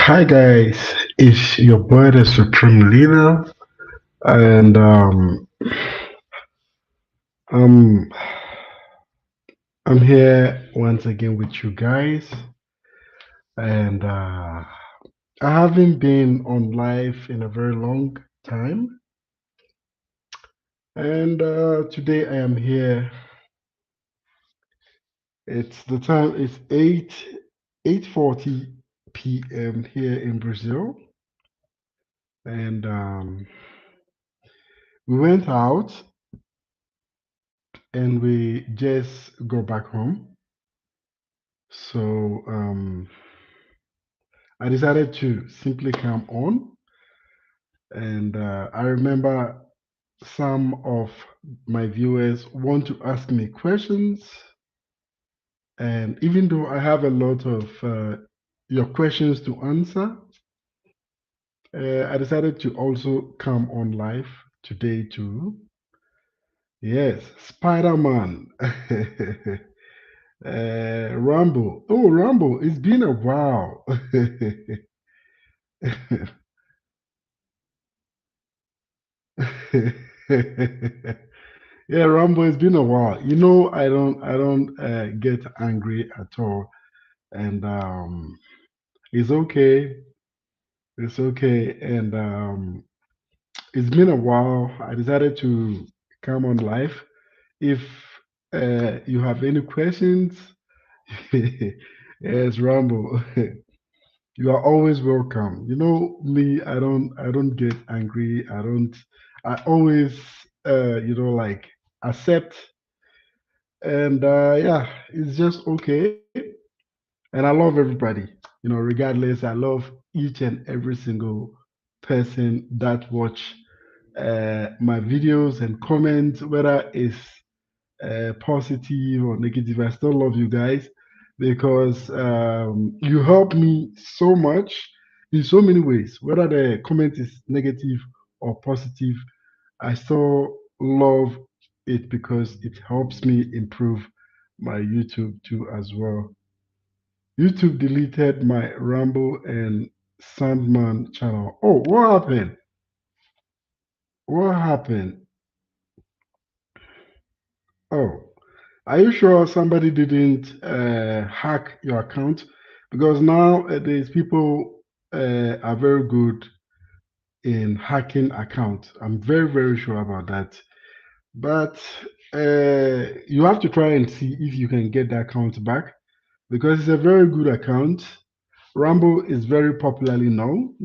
Hi guys, it's your boy the Supreme Leader, and I'm I'm here once again with you guys, and I haven't been on live in a very long time, and today I am here. It's the time is 8:40 p.m. here in Brazil, and we went out and we just go back home. So I decided to simply come on, and I remember some of my viewers want to ask me questions, and even though I have a lot of your questions to answer, I decided to also come on live today too. Yes, Spider-Man, Rambo. Oh, Rambo, it's been a while. Yeah, Rambo, it's been a while. I don't get angry at all, and it's okay. It's okay, and it's been a while. I decided to come on live. If you have any questions, yes, Rambo, you are always welcome. You know me, I don't get angry. I always, like accept. And yeah, it's just okay. And I love everybody. Regardless, I love each and every single person that watch my videos and comment, whether it's positive or negative. I still love you guys because you help me so much in so many ways. Whether the comment is negative or positive, I still love it because it helps me improve my YouTube too as well. YouTube deleted my Rambo and Sandman channel. Oh, what happened? What happened? Oh, are you sure somebody didn't hack your account? Because nowadays people are very good in hacking accounts. I'm very, very sure about that. But you have to try and see if you can get the account back because it's a very good account. Rambo is very popularly known,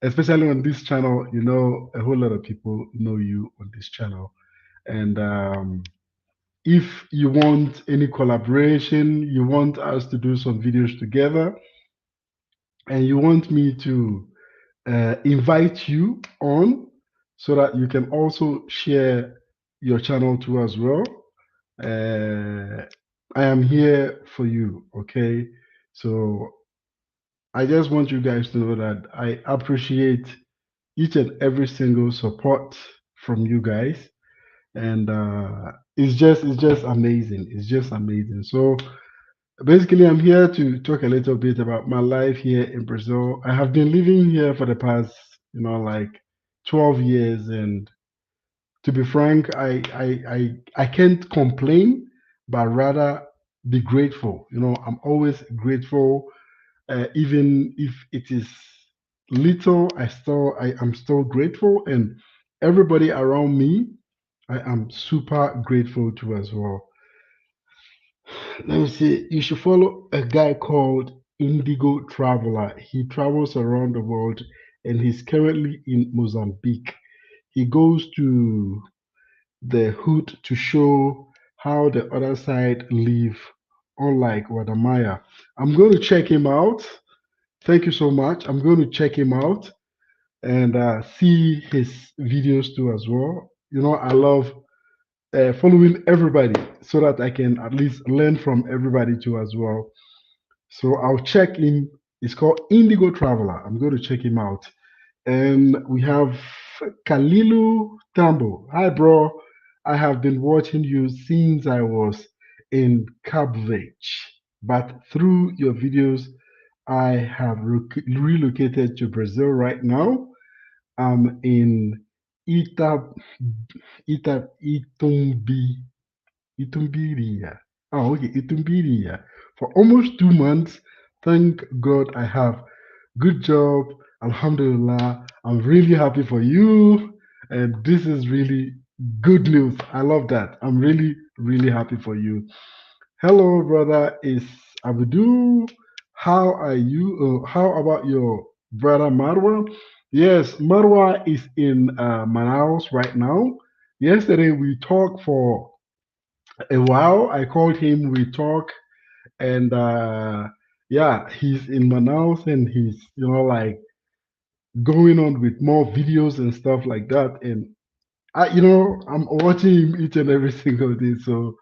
especially on this channel. A whole lot of people know you on this channel. And if you want any collaboration, you want us to do some videos together, and you want me to invite you on so that you can also share your channel too as well. Uh, I am here for you, okay? So I just want you guys to know that I appreciate each and every single support from you guys, and it's just amazing. It's just amazing. So basically, I'm here to talk a little bit about my life here in Brazil. I have been living here for the past, like 12 years, and to be frank, I can't complain, but rather be grateful. I'm always grateful, even if it is little. I am still grateful, and everybody around me, I am super grateful to as well. Let me see. You should follow a guy called Indigo Traveler. He travels around the world, and he's currently in Mozambique. He goes to the hood to show how the other side live, unlike Wadamaya. I'm going to check him out. Thank you so much. I'm going to check him out and see his videos too as well. I love following everybody so that I can at least learn from everybody too as well. So I'll check him. It's called Indigo Traveler. I'm going to check him out. And we have Kalilu Tambo. Hi, bro. I have been watching you since I was in Cabo Verde, but through your videos, I have relocated to Brazil right now. I'm in Ita, Itumbi, Itumbiria. Oh, okay, Itumbiria. For almost 2 months. Thank God I have. Good job. Alhamdulillah. I'm really happy for you. And this is really good news. I love that. I'm really, really happy for you. Hello, brother. Is Abdul. How are you? How about your brother Marwa? Yes, Marwa is in Manaus right now. Yesterday we talked for a while. I called him, we talked, and yeah, he's in Manaus and he's, like going on with more videos and stuff like that. And I'm watching him each and every single day. So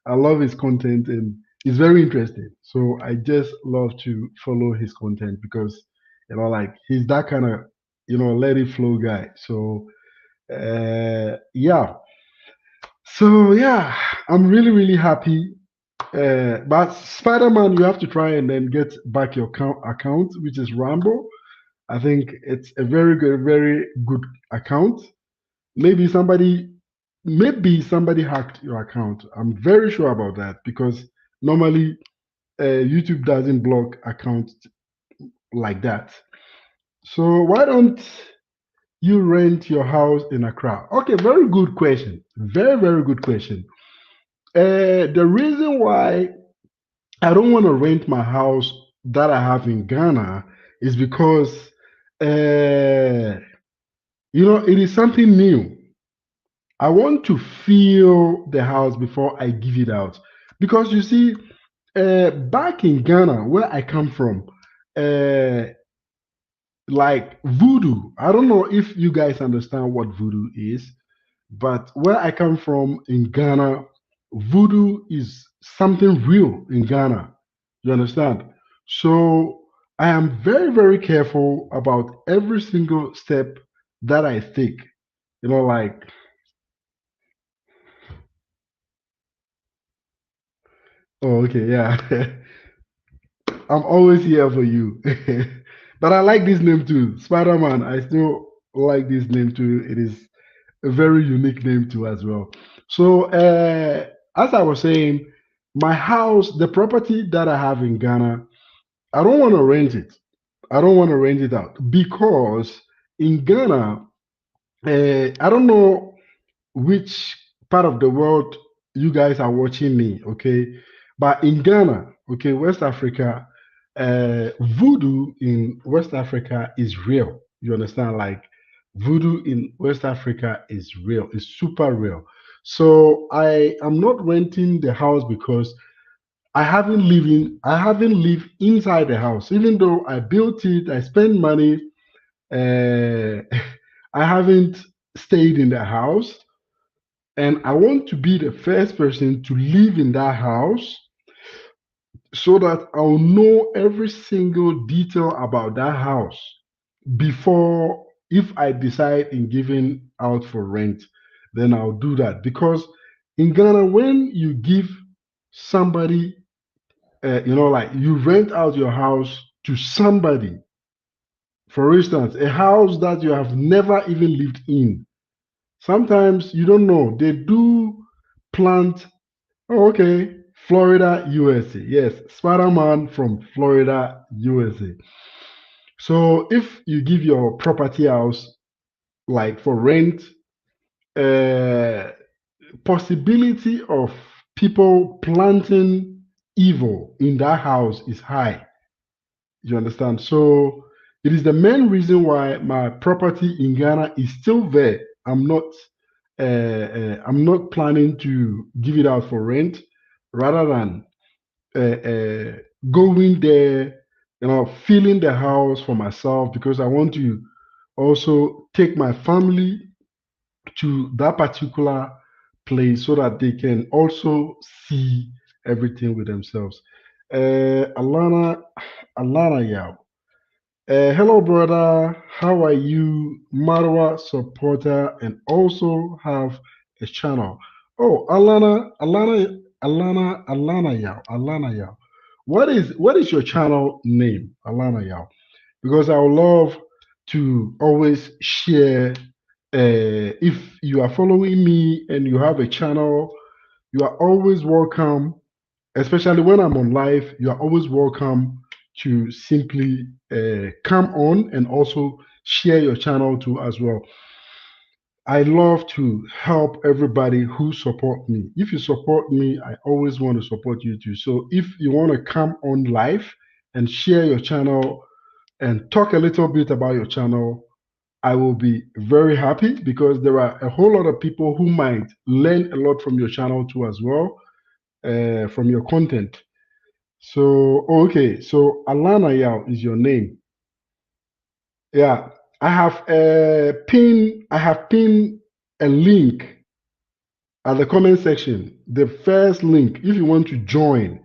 I love his content and it's very interesting. So I just love to follow his content because, like he's that kind of, let it flow guy. So, yeah. So, yeah, I'm really, really happy. But Spider-Man, you have to try and then get back your account, which is Rambo. I think it's a very good account. Maybe somebody, maybe somebody hacked your account. I'm very sure about that because normally YouTube doesn't block accounts like that. So why don't you rent your house in Accra? Okay, very good question. Very good question. The reason why I don't want to rent my house that I have in Ghana is because it is something new. I want to feel the house before I give it out. Because you see, back in Ghana, where I come from, uh, like voodoo, I don't know if you guys understand what voodoo is, but where I come from in Ghana, voodoo is something real in Ghana. You understand? So I am very careful about every single step that I take. Like, oh, okay, yeah. I'm always here for you. But I like this name too, Spider Man. I still like this name too. It is a very unique name too as well. So, as I was saying, my house, the property that I have in Ghana, I don't want to rent it. I don't want to rent it out because in Ghana, I don't know which part of the world you guys are watching me, okay? But in Ghana, okay, West Africa, voodoo in West Africa is real. You understand? Like voodoo in West Africa is real. It's super real. So I am not renting the house because I haven't lived inside the house. Even though I built it, I spent money, uh, I haven't stayed in the house and I want to be the first person to live in that house so that I'll know every single detail about that house before, if I decide in giving out for rent, then I'll do that. Because in Ghana, when you give somebody, like you rent out your house to somebody, for instance, a house that you have never even lived in, sometimes you don't know. They do plant. Oh, okay. Florida, USA. Yes, Spider-Man from Florida, USA. So if you give your property house like for rent, uh, possibility of people planting evil in that house is high. You understand? So it is the main reason why my property in Ghana is still there. I'm not planning to give it out for rent rather than uh, uh, going there, filling the house for myself because I want to also take my family to that particular place so that they can also see everything with themselves. Alana Yao. Hello, brother. How are you? Marwa supporter and also have a channel. Oh, Alana Yao, Alana Yao. what is your channel name, Alana Yao? Because I would love to always share. If you are following me and you have a channel, you are always welcome, especially when I'm on live. You are always welcome to simply come on and also share your channel too as well. I love to help everybody who support me. If you support me, I always want to support you too. So if you want to come on live and share your channel and talk a little bit about your channel, I will be very happy because there are a whole lot of people who might learn a lot from your channel too as well, from your content. So okay, so Alana Yao is your name. Yeah, I have pinned a link at the comment section. The first link, if you want to join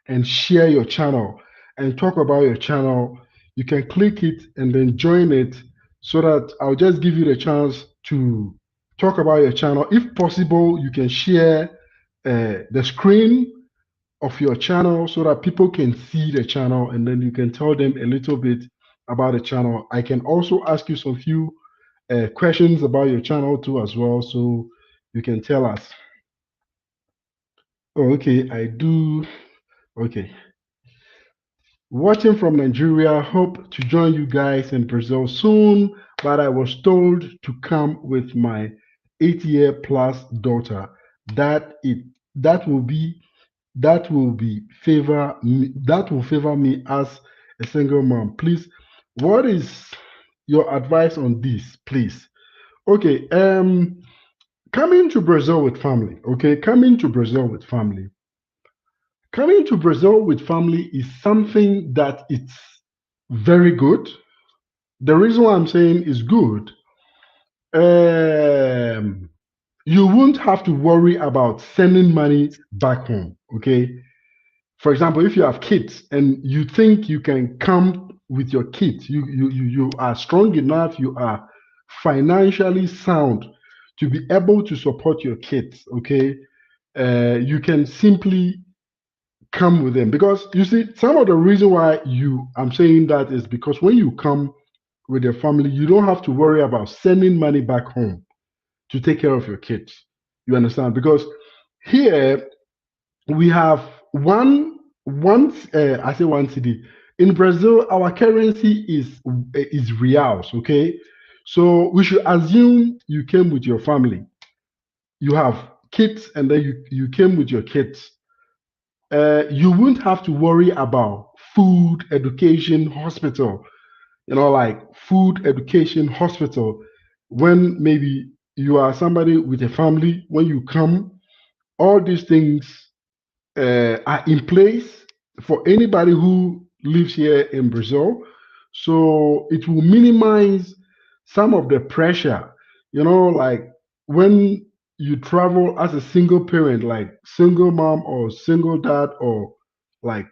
and share your channel and talk about your channel, you can click it and then join it so that I'll just give you the chance to talk about your channel. If possible, you can share the screen of your channel so that people can see the channel and then you can tell them a little bit about the channel. I can also ask you some few questions about your channel too as well, so you can tell us. Oh, okay, I do. Okay. Watching from Nigeria, hope to join you guys in Brazil soon, but I was told to come with my 8 year plus daughter. That it that will be that will favor me as a single mom. Please, what is your advice on this, please? Okay, coming to Brazil with family. Okay, coming to Brazil with family is something that it's very good. The reason why I'm saying is good, um, you won't have to worry about sending money back home. Okay. For example, if you have kids and you think you can come with your kids, you are strong enough, you are financially sound to be able to support your kids. Okay. You can simply come with them because you see some of the reason why you I'm saying that is because when you come with your family, you don't have to worry about sending money back home to take care of your kids. You understand? Because here we have I say one city. In Brazil, our currency is reals, okay? So we should assume you came with your family. You have kids and then you came with your kids. You won't have to worry about food, education, hospital, like food, education, hospital. When maybe you are somebody with a family, when you come, all these things are in place for anybody who lives here in Brazil. So it will minimize some of the pressure, like when you travel as a single parent, like single mom or single dad, or like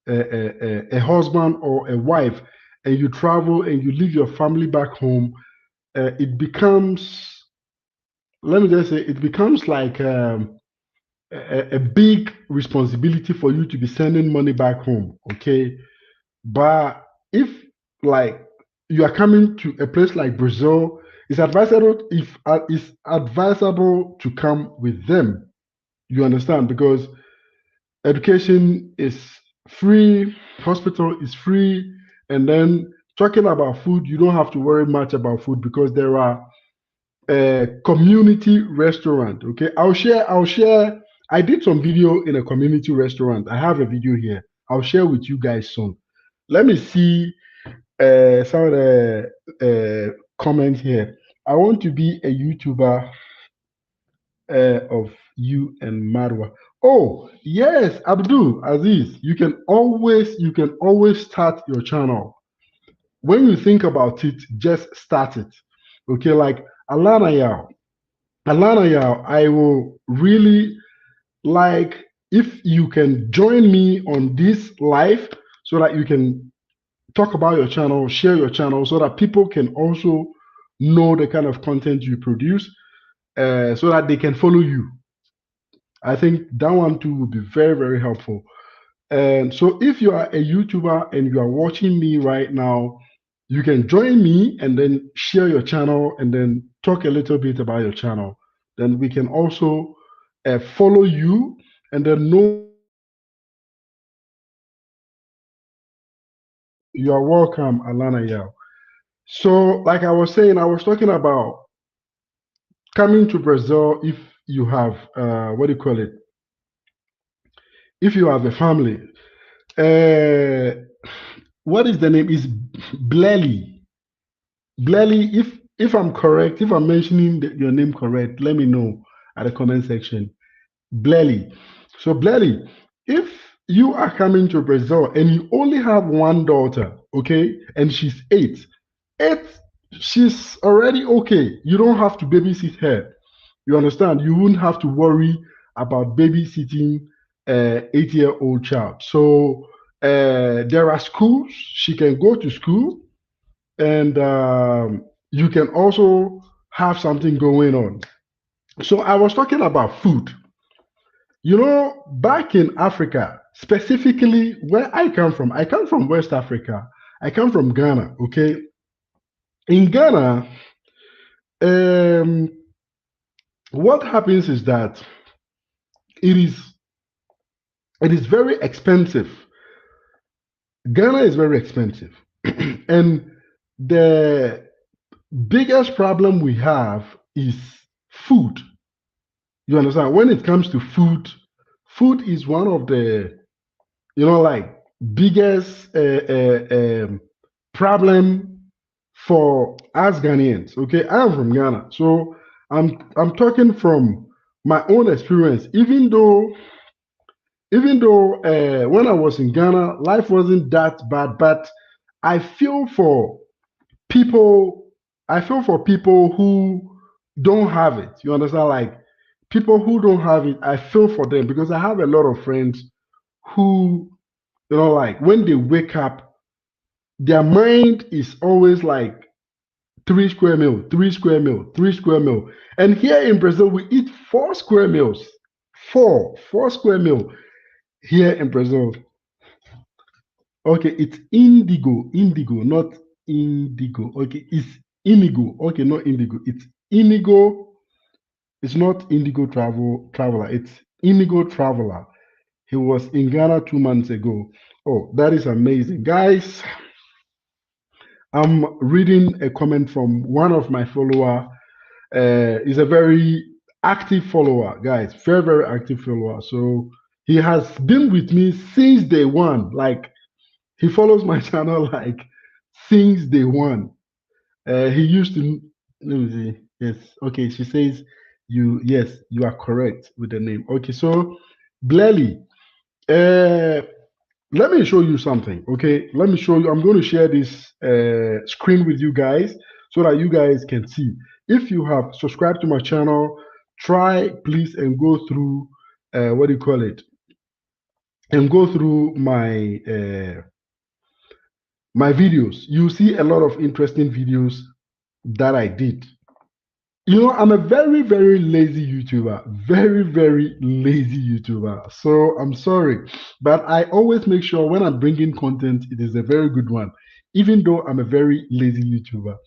a husband or a wife, and you travel and you leave your family back home. It becomes, let me just say, it becomes like a big responsibility for you to be sending money back home. Okay. But if, like, you are coming to a place like Brazil, it's advisable to come with them. You understand? Because education is free, hospital is free, and then talking about food, you don't have to worry much about food because there are a community restaurant. Okay, I'll share. I did some video in a community restaurant. I have a video here. I'll share with you guys soon. Let me see some of the comments here. I want to be a YouTuber of you and Marwa. Oh yes, Abdul Aziz, you can always start your channel. When you think about it, just start it. Okay, like Alana Yao, I will really like if you can join me on this live so that you can talk about your channel, share your channel, so that people can also know the kind of content you produce, so that they can follow you. I think that one too would be very, very helpful. And so if you are a YouTuber and you are watching me right now, you can join me and then share your channel and then talk a little bit about your channel. Then we can also follow you and then know more about your channel. You are welcome, Alana Yao. So, like I was saying, I was talking about coming to Brazil if you have, what do you call it? If you have a family. Uh, what is the name? Is Blelly. Blelly, if I'm correct, if I'm mentioning your name correct, let me know at the comment section. Blelly. So Blelly, if you are coming to Brazil and you only have one daughter, okay, and she's 8, she's already okay. You don't have to babysit her. You understand? You wouldn't have to worry about babysitting 8-year-old child. So there are schools she can go to school, and you can also have something going on. So I was talking about food. Back in Africa, specifically where I come from West Africa. I come from Ghana. Okay, in Ghana, um, what happens is that it is it is very expensive. Ghana is very expensive, and the biggest problem we have is food. You understand? When it comes to food, food is one of the like biggest problem for us Ghanaians. Okay, I'm from Ghana, so I'm talking from my own experience. Even though when I was in Ghana, life wasn't that bad, but I feel for people. I feel for people who don't have it. You understand? Like people who don't have it, I feel for them because I have a lot of friends who, like when they wake up, their mind is always like 3 square meal, 3 square meal, 3 square meal. And here in Brazil, we eat 4 square meals. Four square meal here in Brazil. Okay, it's indigo, not indigo. Okay, it's inigo. Okay, not indigo. It's inigo. It's not indigo traveler. It's inigo traveler. He was in Ghana 2 months ago. Oh, that is amazing, guys. I'm reading a comment from one of my follower. He's a very active follower, guys. Very, very active follower. So he has been with me since day one. Like he follows my channel like since day one. He used to. Let me see. Yes. Okay. She says Yes, you are correct with the name. Okay. So Blelly. Uh, let me show you something. Okay, let me show you. I'm going to share this screen with you guys so that you guys can see. If you have subscribed to my channel, try please and go through what do you call it, and go through my videos. You see a lot of interesting videos that I did. I'm a very, very lazy YouTuber. Very, very lazy YouTuber. So I'm sorry. But I always make sure when I'm bringing content, it is a very good one, even though I'm a very lazy YouTuber.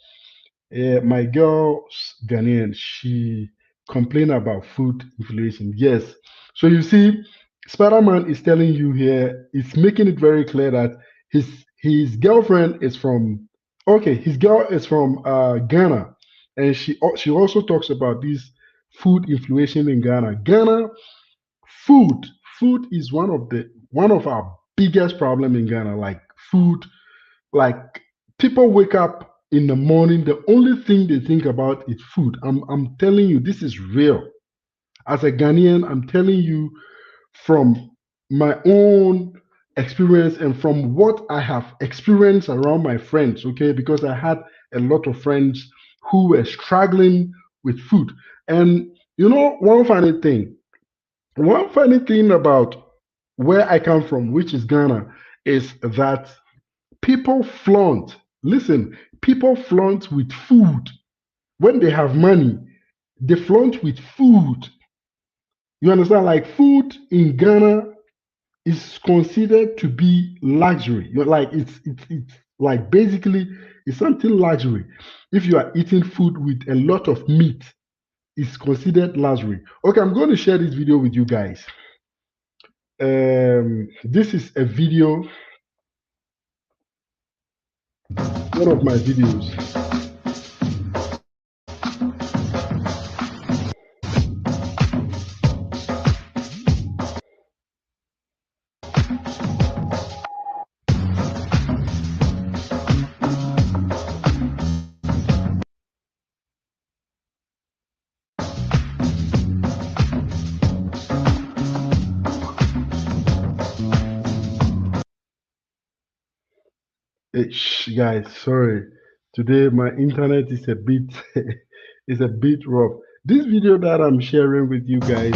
My girl, Ghanaian, she complained about food inflation. Yes. So you see, Spider-Man is telling you here, it's making it very clear that his girlfriend is from, okay, his girl is from Ghana. And she also talks about this food inflation in Ghana. Food, food is one of our biggest problem in Ghana. Like food, like people wake up in the morning, the only thing they think about is food. I'm telling you, this is real. As a Ghanaian, I'm telling you from my own experience and from what I have experienced around my friends, okay? Because I had a lot of friends who were struggling with food. And one funny thing about where I come from, which is Ghana, is that people flaunt. Listen, people flaunt with food. When they have money, they flaunt with food. You understand? Like food in Ghana is considered to be luxury. You're like it's like basically it's something luxury. If you are eating food with a lot of meat, it's considered luxury. Okay, I'm going to share this video with you guys. This is a video, one of my videos. Guys, sorry. Today my internet is a bit is a bit rough. This video that I'm sharing with you guys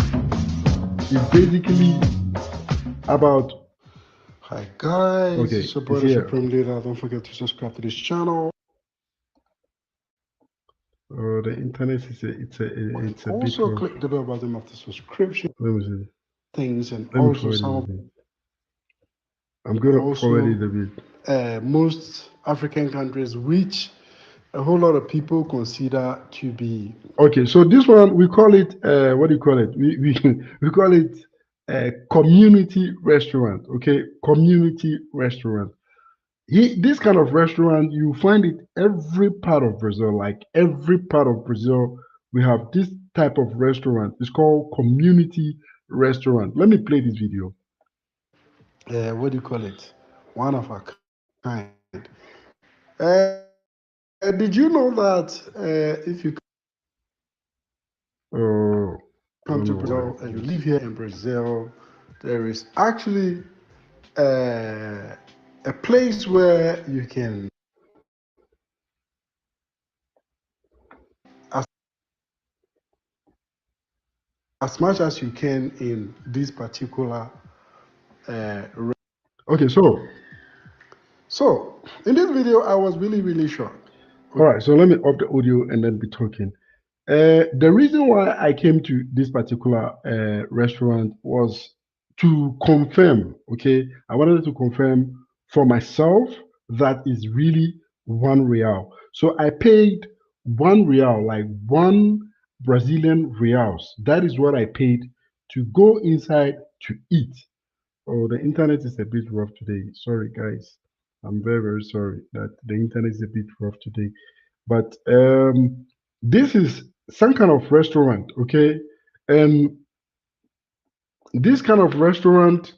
is basically about. Hi guys, Okay, it's your boy it's the here. Supreme Leader. Don't forget to subscribe to this channel. Oh, the internet is it's a bit Also rough. click the bell button after subscription Let me see. things, and Let me also forward some it of a bit. I'm gonna forward also it a bit. most African countries which a whole lot of people consider to be Okay, so this one we call it what do you call it? We we call it a community restaurant. Okay, community restaurant. This kind of restaurant you find it every part of Brazil. Like every part of Brazil, we have this type of restaurant. It's called community restaurant. Let me play this video. what do you call it? One of a kind. Did you know that if you Oh, come to I don't know Brazil why. and you live here in Brazil, there is actually a place where you can, as, as much as you can in this particular. Okay, so So in this video, I was really shocked. all right, so let me up the audio and then be talking. The reason why I came to this particular restaurant was to confirm, okay? I wanted to confirm for myself that is really 1 real. So I paid 1 real, like 1 Brazilian reals. That is what I paid to go inside to eat. Oh, the internet is a bit rough today. Sorry, guys. I'm very sorry that the internet is a bit rough today. But this is some kind of restaurant, okay? And this kind of restaurant,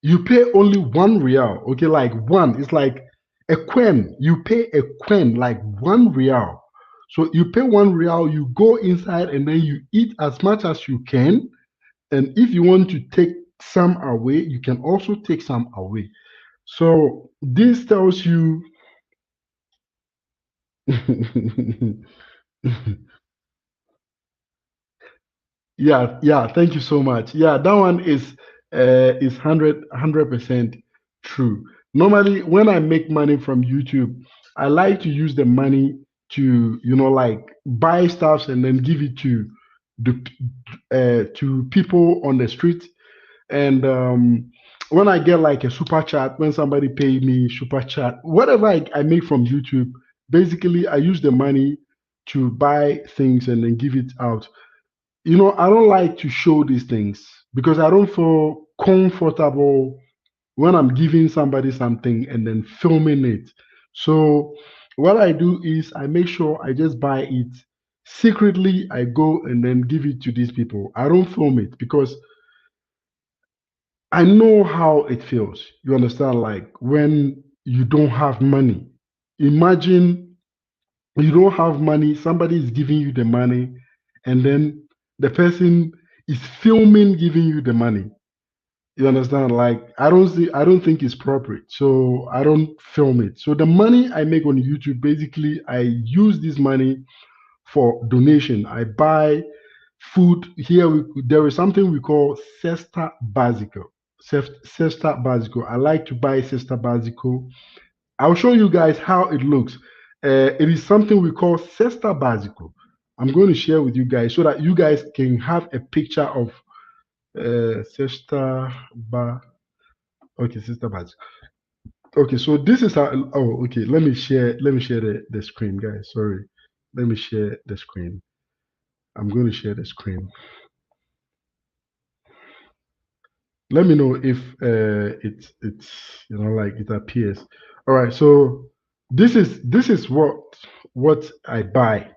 you pay only 1 real, okay? Like one, it's like a quen. You pay a quen, like 1 real. So you pay 1 real, you go inside and then you eat as much as you can. And if you want to take some away, you can also take some away. So this tells you yeah, yeah, thank you so much. Yeah, that one is 100% true. Normally, when I make money from YouTube, I like to use the money to, like buy stuff and then give it the to people on the street. And when I get like a super chat, when somebody pay me super chat, whatever I make from YouTube, basically I use the money to buy things and then give it out. I don't like to show these things because I don't feel comfortable when I'm giving somebody something and then filming it. So what I do is I make sure I just buy it secretly. I go and then give it to these people. I don't film it because I know how it feels. You understand? Like when you don't have money. Imagine you don't have money, somebody is giving you the money, and then the person is filming giving you the money. You understand? Like I don't think it's proper. So I don't film it. So the money I make on YouTube, basically I use this money for donation. I buy food here. There is something we call cesta básico. Cesta básico. I like to buy cesta básico. I'll show you guys how it looks. It is something we call cesta básico. I'm going to share with you guys so that you guys can have a picture of cesta ba. Okay, sister badge. Okay, so this is how. Oh, okay. Let me share the screen, guys. Sorry. Let me share the screen. I'm going to share the screen. Let me know if it's like it appears. All right. So this is what I buy.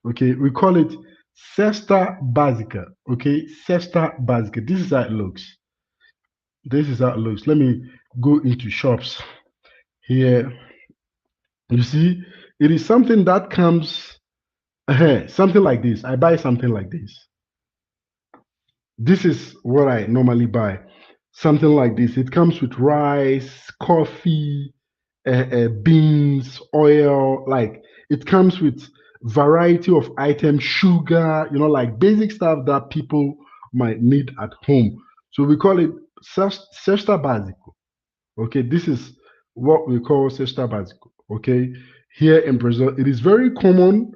Okay, we call it Cesta Basica. Okay, Cesta Basica. This is how it looks. This is how it looks. Let me go into shops here. You see, it is something that comes something like this. I buy something like this. This is what I normally buy. Something like this. It comes with rice, coffee, beans, oil. Like it comes with variety of items, sugar. Like basic stuff that people might need at home. So we call it cesta básico. Okay, this is what we call cesta básico. Okay, here in Brazil, it is very common,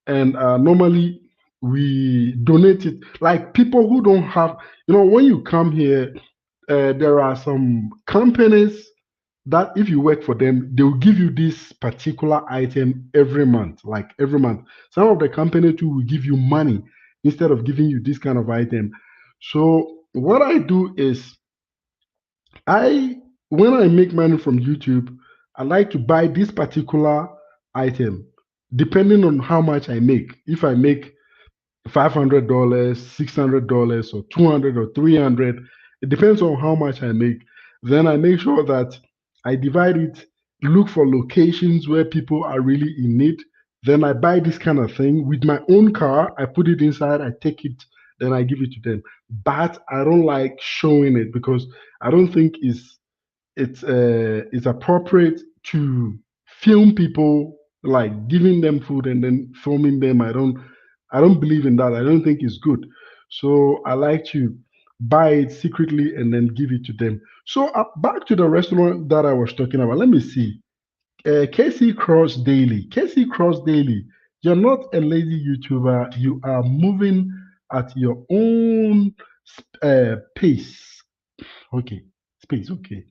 and normally we donate it. Like people who don't have, when you come here, there are some companies that if you work for them, they will give you this particular item every month. Like every month, some of the company too will give you money instead of giving you this kind of item. So what I do is I when I make money from YouTube, I like to buy this particular item depending on how much I make. If I make $500, $600, or 200 or 300, it depends on how much I make. Then I make sure that I divide it, look for locations where people are really in need. Then I buy this kind of thing with my own car. I put it inside, I take it, then I give it to them. But I don't like showing it because I don't think it's appropriate to film people like giving them food and then filming them. I don't believe in that. I don't think it's good. So I like to buy it secretly and then give it to them. So back to the restaurant that I was talking about. Let me see. Casey Cross Daily. Casey Cross Daily. You're not a lazy YouTuber. You are moving at your own pace. Okay, space. Okay,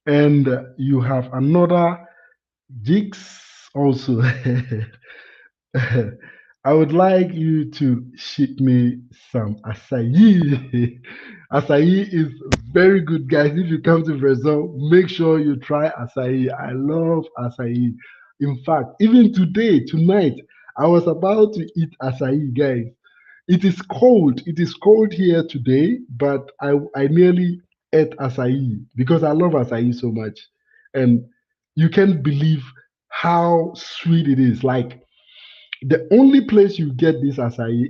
and you have another jigs also. I would like you to ship me some acai. Acai is very good, guys. If you come to Brazil, make sure you try acai. I love acai. In fact, even today, tonight, I was about to eat acai, guys. It is cold. It is cold here today, but I nearly ate acai because I love acai so much. And you can't believe how sweet it is. Like the only place you get this acai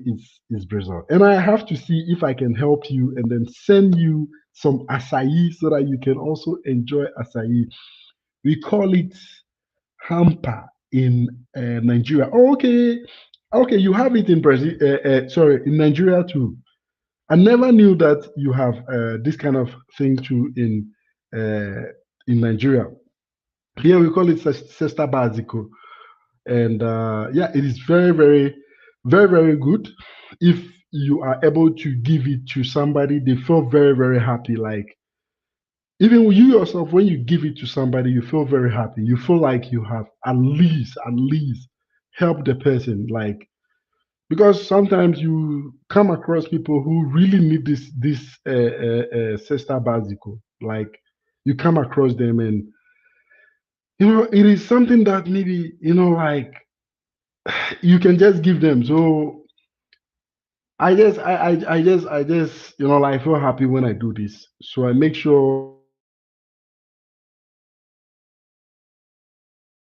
is Brazil. And I have to see if I can help you and then send you some acai so that you can also enjoy acai. We call it hamper in Nigeria. Oh, okay. Okay, you have it in Brazil. Sorry, in Nigeria too. I never knew that you have this kind of thing too in Nigeria. Here we call it cesta básico, and yeah, it is very, very, very, very good. If you are able to give it to somebody, they feel very, very happy. Like even you yourself, when you give it to somebody, you feel very happy. You feel like you have at least helped the person. Like because sometimes you come across people who really need this cesta básico. Like you come across them, and it is something that maybe like you can just give them. So I just like feel happy when I do this. So I make sure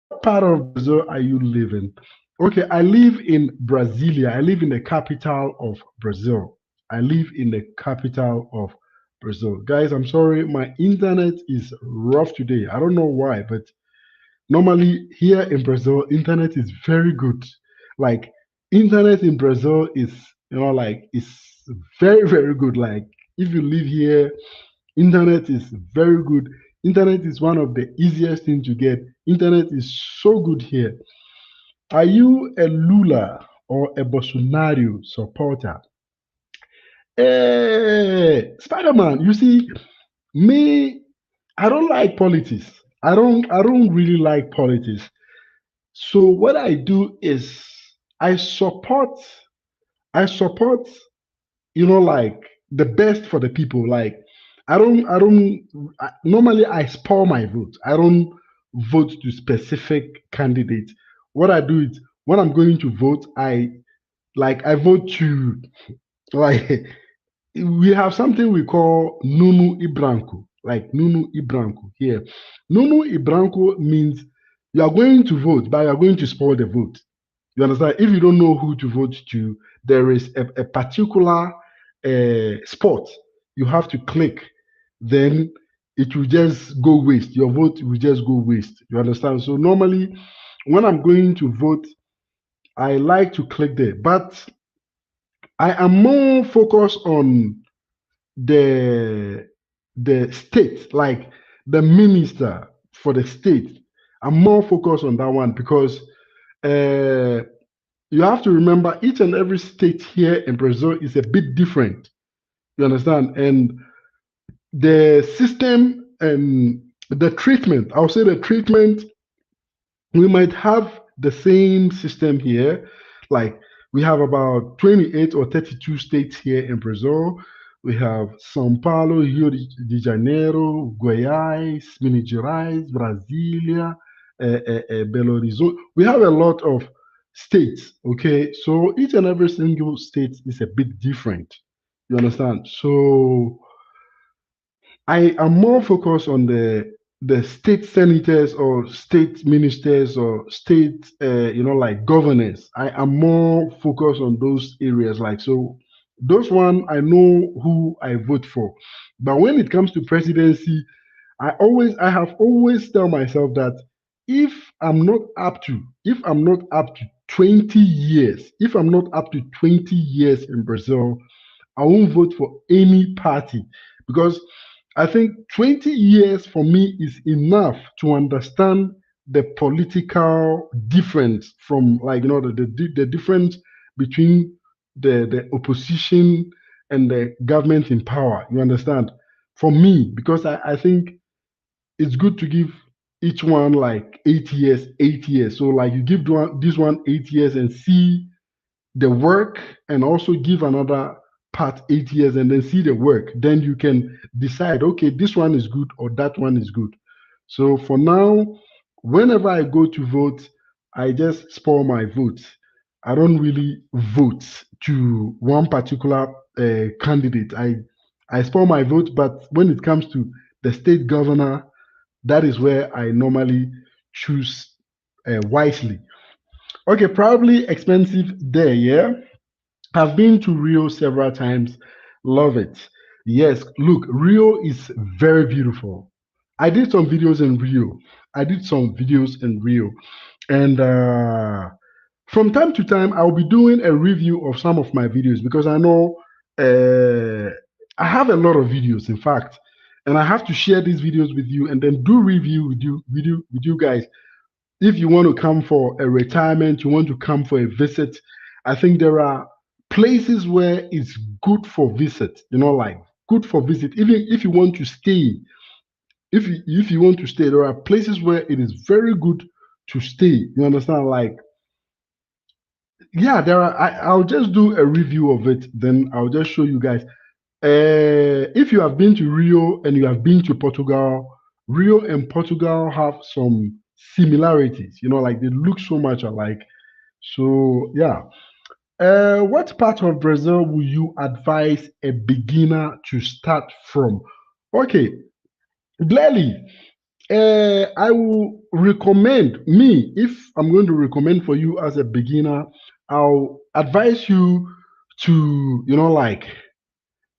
what part of Brazil are you living? Okay, I live in Brasilia. I live in the capital of Brazil. I live in the capital of Brazil. Guys, I'm sorry, my internet is rough today. I don't know why, but normally here in Brazil, internet is very good. Like internet in Brazil is, like it's very, very good. Like if you live here, internet is very good. Internet is one of the easiest thing to get. Internet is so good here. Are you a Lula or a Bolsonaro supporter? Spider-Man, you see, me, I don't like politics. I don't really like politics. So what I do is I support I support like the best for the people. Like normally I spoil my vote. I don't vote to specific candidates. What I do is when I'm going to vote, I vote to like we have something we call Nunu Ibranco, like Nunu Ibranco here. Nunu Ibranco means you are going to vote, but you are going to spoil the vote. You understand? If you don't know who to vote to, there is a particular spot you have to click. Then it will just go waste. Your vote will just go waste. You understand? So normally, when I'm going to vote, I like to click there, but I am more focused on the the state, like the minister for the state. I'm more focused on that one because uh, you have to remember each and every state here in Brazil is a bit different. You understand? And the system and the treatment, I'll say the treatment, we might have the same system here. Like we have about 28 or 32 states here in Brazil. We have São Paulo, Rio de Janeiro, Goiás, Minas Gerais, Brasília, Belo Horizonte. We have a lot of states, okay? So each and every single state is a bit different. You understand? So I am more focused on the state senators or state ministers or state, like governors. I am more focused on those areas. Like so, those one I know who I vote for. But when it comes to presidency, I have always tell myself that if I'm not up to 20 years, if I'm not up to 20 years in Brazil, I won't vote for any party because I think 20 years for me is enough to understand the political difference from the difference between the opposition and the government in power. You understand? For me, because I think it's good to give each one like 8 years, 8 years. So like you give this one 8 years and see the work and also give another part 8 years and then see the work. Then you can decide, okay, this one is good or that one is good. So for now, whenever I go to vote, I just spoil my vote. I don't really vote to one particular candidate. I spoil my vote, but when it comes to the state governor, that is where I normally choose wisely. Okay, probably expensive there, yeah. I've been to Rio several times. Love it. Yes, look, Rio is very beautiful. I did some videos in Rio. I did some videos in Rio. And from time to time, I'll be doing a review of some of my videos because I know uh, I have a lot of videos, in fact. And I have to share these videos with you and then do review with you guys. If you want to come for a retirement, you want to come for a visit, I think there are places where it's good for visit, like good for visit. Even if you want to stay, if you want to stay, there are places where it is very good to stay. You understand? Like, yeah, there are. I'll just do a review of it, then I'll just show you guys. If you have been to Rio and you have been to Portugal, Rio and Portugal have some similarities. Like they look so much alike. So yeah. What part of Brazil will you advise a beginner to start from? Okay, gladly. I will recommend me if I'm going to recommend for you as a beginner. I'll advise you to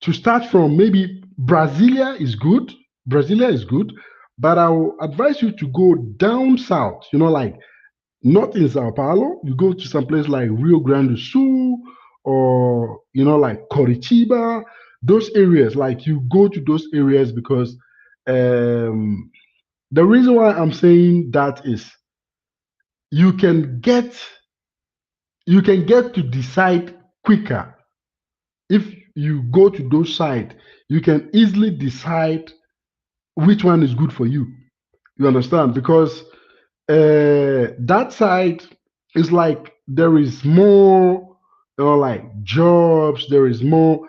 to start from maybe Brasilia is good. Brasilia is good, but I'll advise you to go down south. Like not in Sao Paulo. You go to some place like Rio Grande do Sul or like Curitiba. Those areas, like you go to those areas because um, the reason why I'm saying that is you can get you can get to decide quicker if you go to those sites. You can easily decide which one is good for you. You understand? Because that side is like there is more, like jobs. There is more.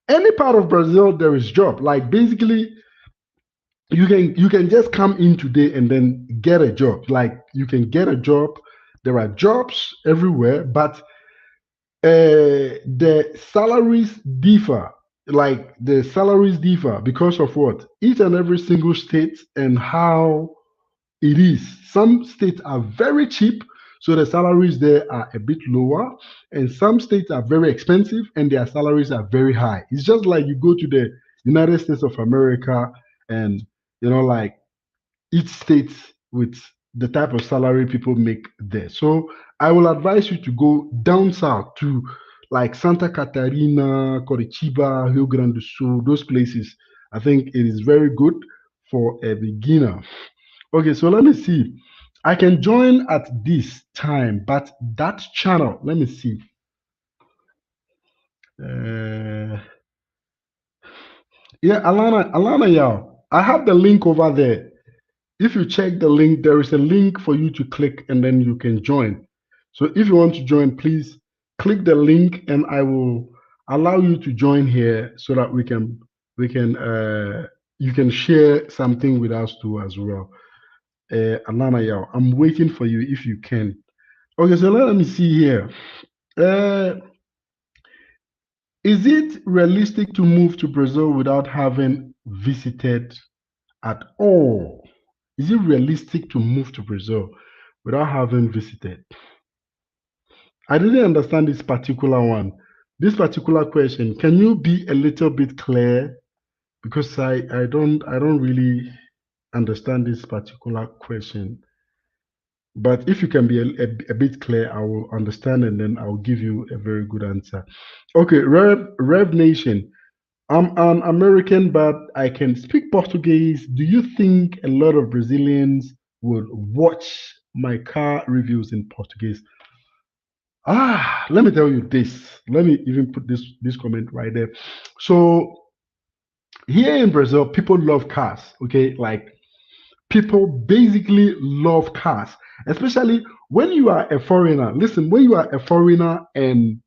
Any part of Brazil, there is job. Like basically, you can just come in today and then get a job. Like you can get a job. There are jobs everywhere, but the salaries differ. Like the salaries differ because of what? Each and every single state and how it is. Some states are very cheap, so the salaries there are a bit lower, and some states are very expensive and their salaries are very high. It's just like you go to the United States of America and like each state with the type of salary people make there. So I will advise you to go down south to like Santa Catarina, Curitiba, Rio Grande do Sul, those places. I think it is very good for a beginner. Okay, so let me see. I can join at this time, but that channel, let me see. Uh, yeah, Alana, yeah. I have the link over there. If you check the link, there is a link for you to click and then you can join. So if you want to join, please click the link and I will allow you to join here so that we can you can share something with us too as well. Alana, yeah, I'm waiting for you if you can. Okay, so let me see here. Uh, is it realistic to move to Brazil without having visited at all? Is it realistic to move to Brazil without having visited? I didn't understand this particular one. This particular question, can you be a little bit clear? Because I don't really understand this particular question. But if you can be a bit clear, I will understand and then I'll give you a very good answer. Okay, Rev Nation. I'm an American, but I can speak Portuguese. Do you think a lot of Brazilians would watch my car reviews in Portuguese? Let me tell you this. Let me even put this comment right there. So here in Brazil, people love cars. Okay, like people basically love cars, especially when you are a foreigner. Listen, when you are a foreigner and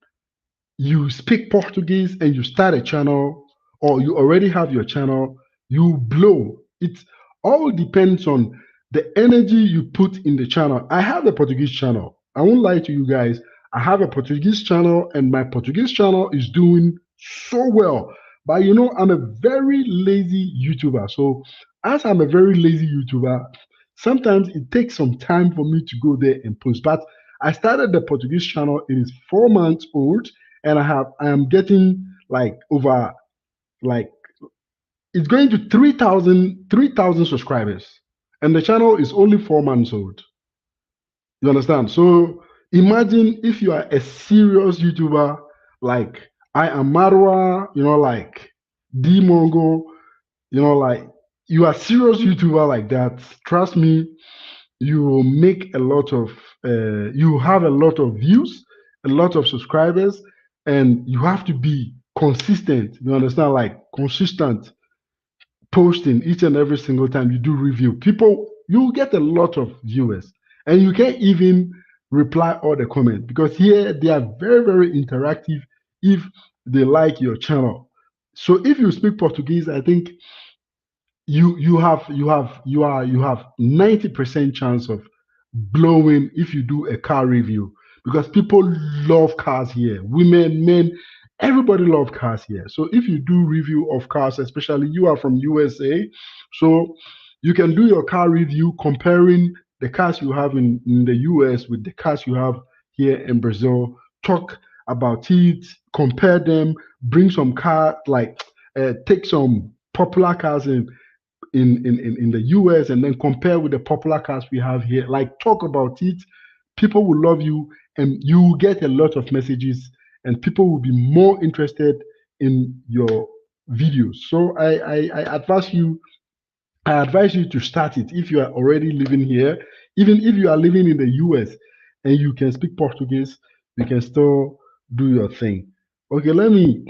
you speak Portuguese and you start a channel or you already have your channel, you blow. It all depends on the energy you put in the channel. I have a Portuguese channel. I won't lie to you guys. I have a Portuguese channel and my Portuguese channel is doing so well. But I'm a very lazy YouTuber. So as I'm a very lazy YouTuber, sometimes it takes some time for me to go there and post. But I started the Portuguese channel. It is 4 months old and I am getting like over like it's going to 3,000 subscribers, and the channel is only 4 months old. You understand? So imagine if you are a serious YouTuber like I am Marwa, like D Mongo, like you are serious YouTuber like that. Trust me, you will make a lot of you have a lot of views, a lot of subscribers, and you have to be consistent. You understand? Like consistent posting each and every single time you do review. People, you get a lot of viewers, and you can't even reply all the comments because here they are very, very interactive if they like your channel. So if you speak Portuguese, I think you have 90% chance of blowing if you do a car review because people love cars here. Women, men, everybody love cars here. So if you do review of cars, especially you are from USA, so you can do your car review comparing the cars you have in the US with the cars you have here in Brazil. Talk about it, compare them, bring some car like take some popular cars in the US and then compare with the popular cars we have here. Like talk about it. People will love you and you will get a lot of messages and people will be more interested in your videos. So I advise you to start it if you are already living here. Even if you are living in the US and you can speak Portuguese, you can still do your thing. Okay, let me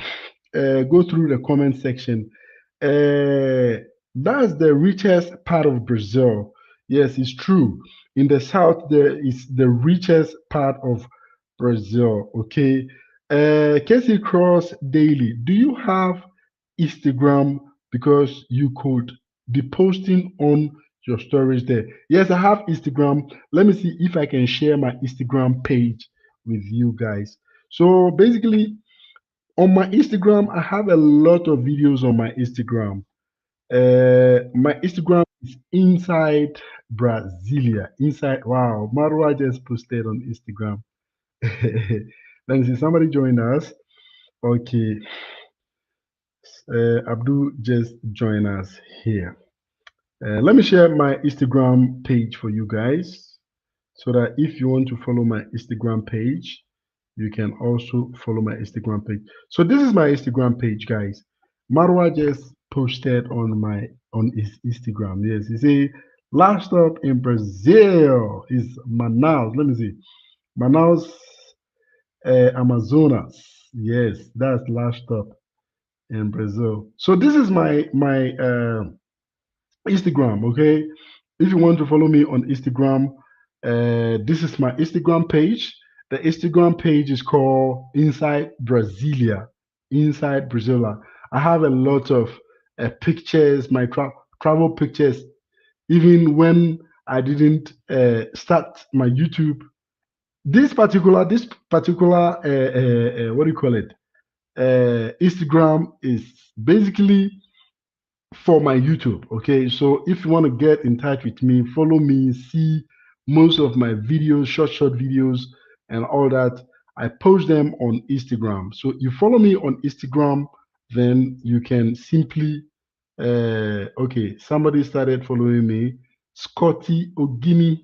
go through the comment section. Uh, That's the richest part of Brazil. Yes, it's true. In the south, there is the richest part of Brazil. Okay. Casey Cross Daily, do you have Instagram? Because you could be posting on your stories there. Yes, I have Instagram. Let me see if I can share my Instagram page with you guys. So basically, on my Instagram, I have a lot of videos on my Instagram. My Instagram is inside Brasilia. Inside, wow, Marwa just posted on Instagram. Let me see, somebody joined us. Okay, Abdul just joined us here. Let me share my Instagram page for you guys so that if you want to follow my Instagram page, you can also follow my Instagram page. So this is my Instagram page, guys. Marwa just posted on his Instagram. Yes, he say last stop in Brazil is Manaus. Let me see, Manaus, Amazonas. Yes, that's last stop in Brazil. So this is my Instagram, okay? If you want to follow me on Instagram, this is my Instagram page. The Instagram page is called Inside Brasilia. Inside Brasilia. I have a lot of pictures, my travel pictures. Even when I didn't start my YouTube, this particular what do you call it? Instagram is basically for my YouTube. Okay, so if you want to get in touch with me, follow me, see most of my videos, short videos, and all that. I post them on Instagram. So you follow me on Instagram, then you can simply okay, somebody started following me. Scotty Ogini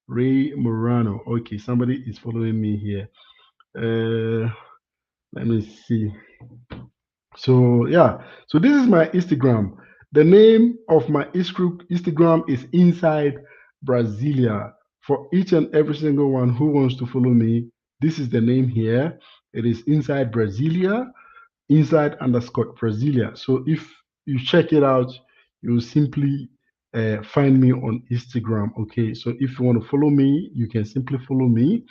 Ray Morano. Okay, somebody is following me here. Let me see. So yeah, so this is my Instagram. The name of my Instagram is Inside Brasilia. For each and every single one who wants to follow me, this is the name here. It is Inside Brasilia, Inside underscore Brasilia. So if you check it out, you'll simply find me on Instagram. Okay, so if you want to follow me, you can simply follow me.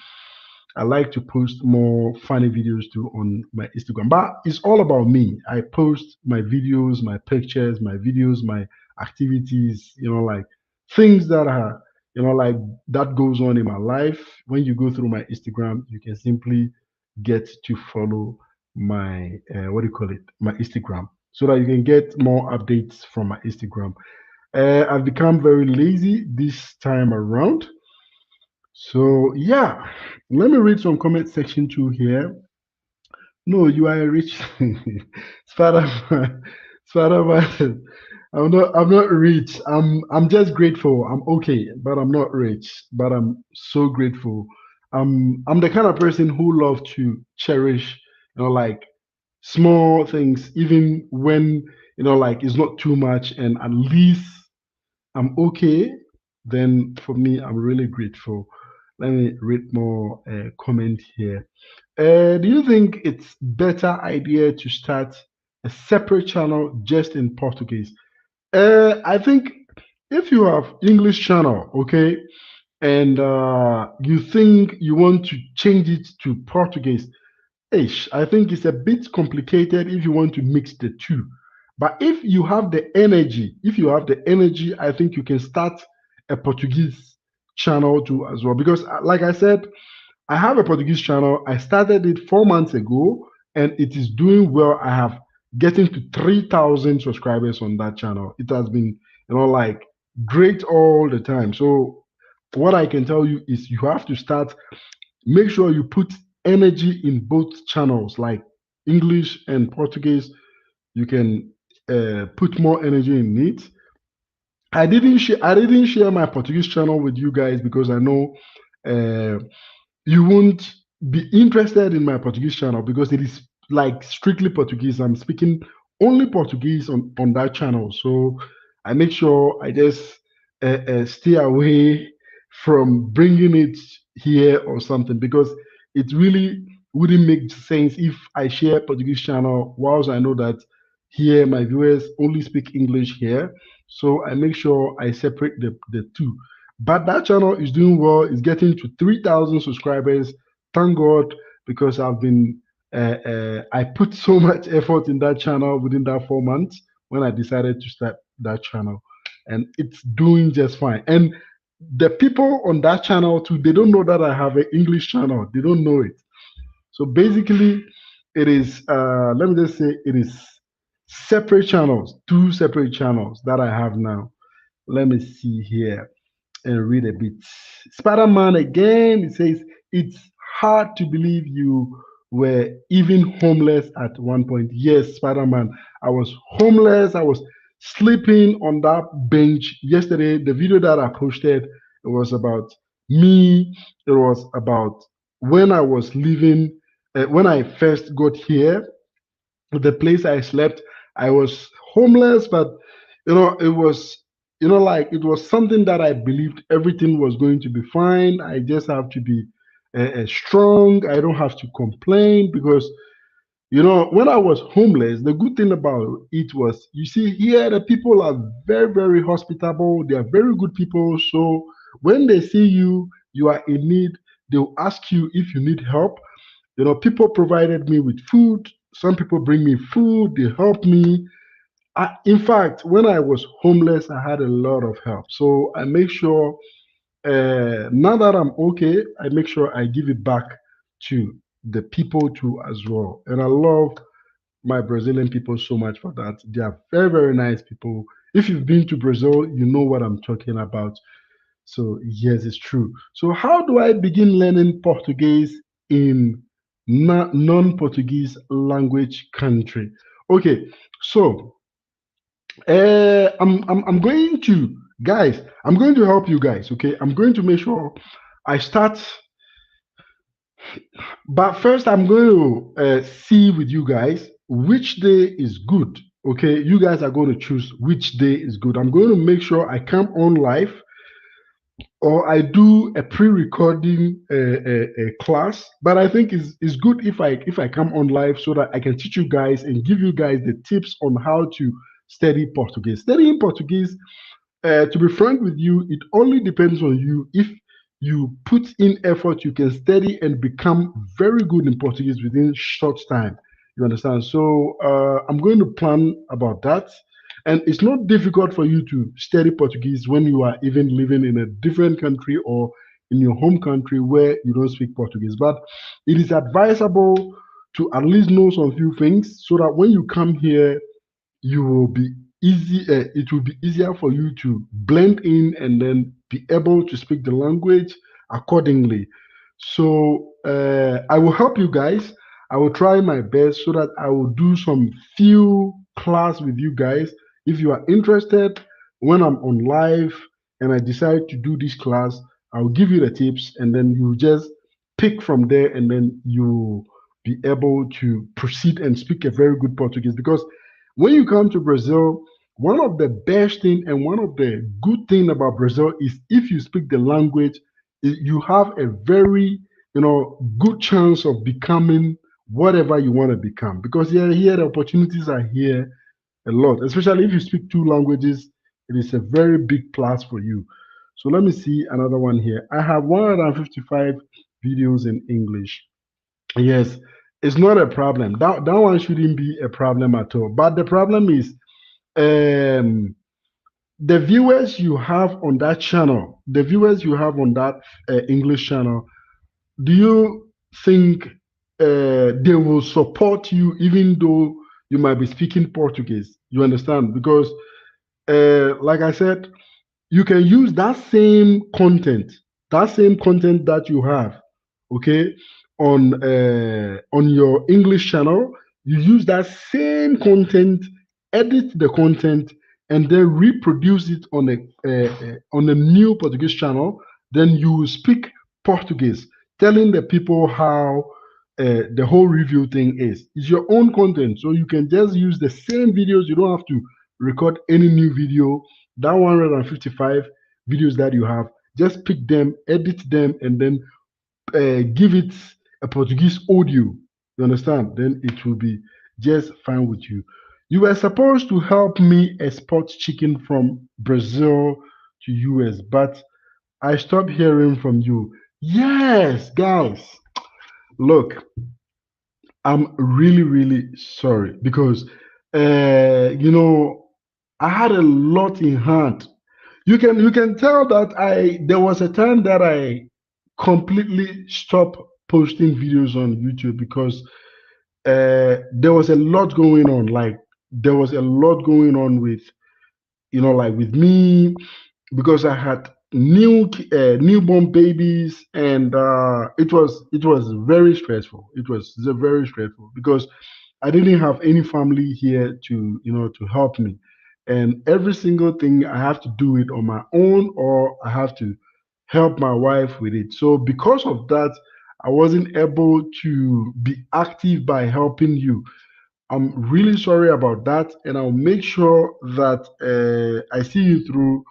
I like to post more funny videos too on my Instagram. But it's all about me. I post my videos, my pictures, my videos, my activities, like things that are, like that goes on in my life. When you go through my Instagram, you can simply get to follow my, what do you call it? My Instagram. So that you can get more updates from my Instagram. I've become very lazy this time around. So yeah, let me read some comment section too here. No, you are a rich Spider-Man. Spider-Man. I'm not rich. I'm just grateful. I'm okay, but I'm not rich. But I'm so grateful. I'm the kind of person who love to cherish, like small things, even when like it's not too much, and at least I'm okay, then for me, I'm really grateful. Let me read more comment here. Do you think it's better idea to start a separate channel just in Portuguese? I think if you have English channel, okay, and you think you want to change it to Portuguese, ish. I think it's a bit complicated if you want to mix the two. But if you have the energy, I think you can start a Portuguese channel too as well. Because, like I said, I have a Portuguese channel. I started it 4 months ago, and it is doing well. I have getting to 3,000 subscribers on that channel. It has been, like great all the time. So, what I can tell you is you have to start. Make sure you put energy in both channels, like English and Portuguese. You can put more energy in it. I didn't share my Portuguese channel with you guys because I know uh, you won't be interested in my Portuguese channel because it is like strictly Portuguese. I'm speaking only Portuguese on that channel. So I make sure I just stay away from bringing it here or something because it really wouldn't make sense if I share Portuguese channel whilst I know that here, my viewers only speak English here. So I make sure I separate the two. But that channel is doing well. It's getting to 3,000 subscribers. Thank God, because I put so much effort in that channel within that 4 months when I decided to start that channel. And it's doing just fine. And the people on that channel too, they don't know that I have an English channel. They don't know it. So basically, it is let me just say it is separate channels, two separate channels that I have now. Let me see here and read a bit. Spider-Man again, it says it's hard to believe you were even homeless at one point. Yes, Spider-Man, I was homeless. I was sleeping on that bench yesterday. The video that I posted, it was about me. It was about when I was living, when I first got here, the place I slept. I was homeless, but it was, like it was something that I believed everything was going to be fine. I just have to be strong. I don't have to complain because, when I was homeless, the good thing about it was, you see, here the people are very, very hospitable. They are very good people. So when they see you, you are in need, they'll ask you if you need help. People provided me with food. Some people bring me food. They help me. In fact, when I was homeless, I had a lot of help. So I make sure, now that I'm okay, I make sure I give it back to the people too as well. And I love my Brazilian people so much for that. They are very, very nice people. If you've been to Brazil, you know what I'm talking about. So, yes, it's true. So, how do I begin learning Portuguese in non-Portuguese language country? Okay, so I'm going to, guys, I'm going to help you guys. Okay, I'm going to make sure I start, but first I'm going to see with you guys which day is good. Okay, you guys are going to choose which day is good. I'm going to make sure I come on live or I do a pre-recording class. But I think it's good if I come on live so that I can teach you guys and give you guys the tips on how to study Portuguese. Studying Portuguese, to be frank with you, it only depends on you. If you put in effort, you can study and become very good in Portuguese within short time. You understand? So I'm going to plan about that. And it's not difficult for you to study Portuguese when you are even living in a different country or in your home country where you don't speak Portuguese. But it is advisable to at least know some few things so that when you come here, you will be it will be easier for you to blend in and then be able to speak the language accordingly. So I will help you guys. I will try my best so that I will do some few class with you guys. If you are interested, when I'm on live and I decide to do this class, I'll give you the tips and then you just pick from there and then you be able to proceed and speak a very good Portuguese. Because when you come to Brazil, one of the best thing and one of the good thing about Brazil is if you speak the language, you have a very good chance of becoming whatever you want to become. Because here the opportunities are here a lot, especially if you speak two languages. It is a very big plus for you. So let me see another one here. I have 155 videos in English. Yes, it's not a problem. That one shouldn't be a problem at all. But the problem is um the viewers you have on that channel, the viewers you have on that English channel, do you think they will support you even though you might be speaking Portuguese? You understand? Because like I said, you can use that same content that you have, okay, on your English channel. You use that same content, edit the content, and then reproduce it on a new Portuguese channel. Then you will speak Portuguese, telling the people how the whole review thing is. It's your own content, so you can just use the same videos. You don't have to record any new video. That 155 videos that you have, just pick them, edit them, and then give it a Portuguese audio. You understand? Then it will be just fine with you. You were supposed to help me export chicken from Brazil to US, but I stopped hearing from you. Yes, guys, look, I'm really, really sorry because, you know, I had a lot in hand. You can tell that there was a time that I completely stopped posting videos on YouTube because there was a lot going on. Like there was a lot going on with like with me because I had newborn babies, and it was very stressful. It was very stressful because I didn't have any family here to to help me, and every single thing I have to do it on my own, or I have to help my wife with it. So because of that, I wasn't able to be active by helping you. I'm really sorry about that, and I'll make sure that I see you through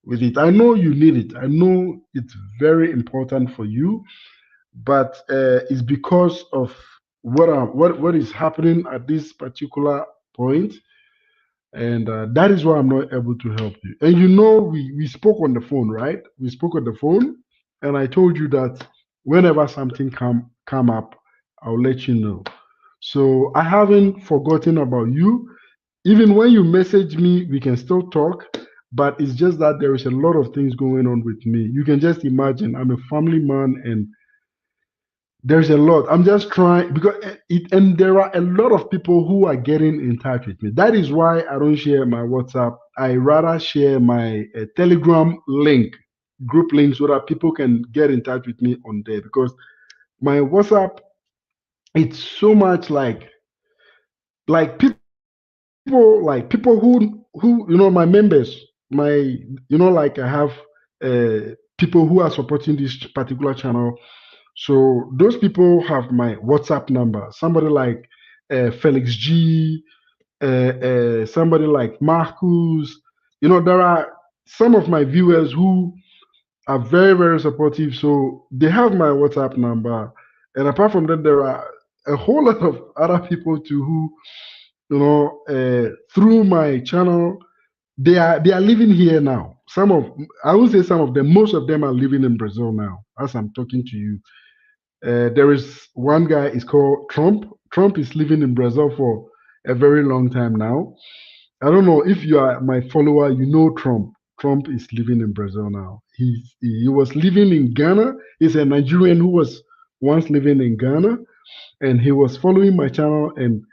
with it. I know you need it. I know it's very important for you, but it's because of what is happening at this particular point, and that is why I'm not able to help you. And we spoke on the phone, right? We spoke on the phone, and I told you that whenever something come up, I'll let you know. So I haven't forgotten about you. Even when you message me, we can still talk, but it's just that there is a lot of things going on with me. You can just imagine I'm a family man, and there's a lot. I'm just trying because and there are a lot of people who are getting in touch with me. That is why I don't share my WhatsApp. I rather share my Telegram link, group link, so that people can get in touch with me on there, because my WhatsApp, it's so much like people who my members, my like I have people who are supporting this particular channel. So those people have my WhatsApp number. Somebody like Felix G, somebody like Marcus. There are some of my viewers who are very, very supportive. So they have my WhatsApp number. And apart from that, there are a whole lot of other people too who, through my channel, they are living here now. I would say some of them, most of them are living in Brazil now as I'm talking to you. There is one guy is called Trump. Trump is living in Brazil for a very long time now. I don't know if you are my follower, you know Trump. Trump is living in Brazil now. He was living in Ghana. He's a Nigerian who was once living in Ghana, and he was following my channel. And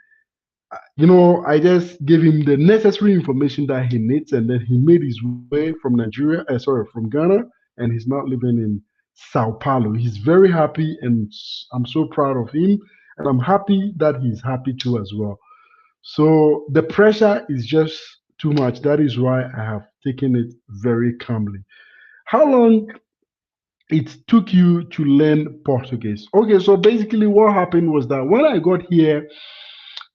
I just gave him the necessary information that he needs, and then he made his way from Nigeria, sorry, from Ghana, and he's now living in Sao Paulo. He's very happy, and I'm so proud of him, and I'm happy that he's happy too as well. So the pressure is just too much. That is why I have taken it very calmly. How long it took you to learn Portuguese? Okay, so basically what happened was that when I got here,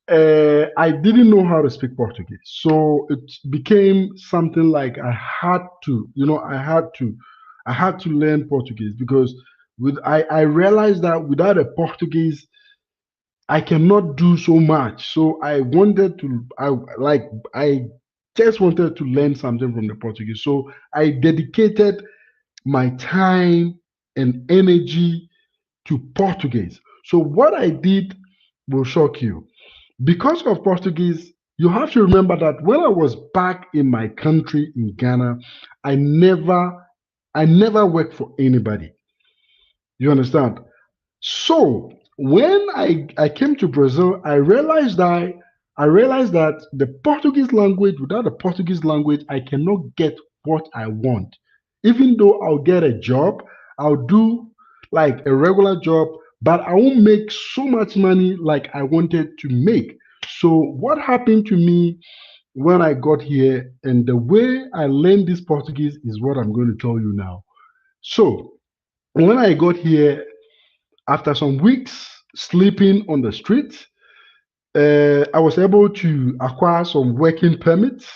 I didn't know how to speak Portuguese. So it became something like I had to learn Portuguese, because I realized that without a Portuguese, I cannot do so much. So I just wanted to learn something from the Portuguese. So I dedicated my time and energy to Portuguese. So what I did will shock you. Because of Portuguese, you have to remember that when I was back in my country in Ghana, I never I never worked for anybody. You understand? So when I came to Brazil, I realized that the Portuguese language, without the Portuguese language, I cannot get what I want. Even though I'll get a job, I'll do like a regular job, but I won't make so much money like I wanted to make. So what happened to me when I got here, and the way I learned this Portuguese is what I'm going to tell you now. So when I got here, after some weeks sleeping on the street, I was able to acquire some working permits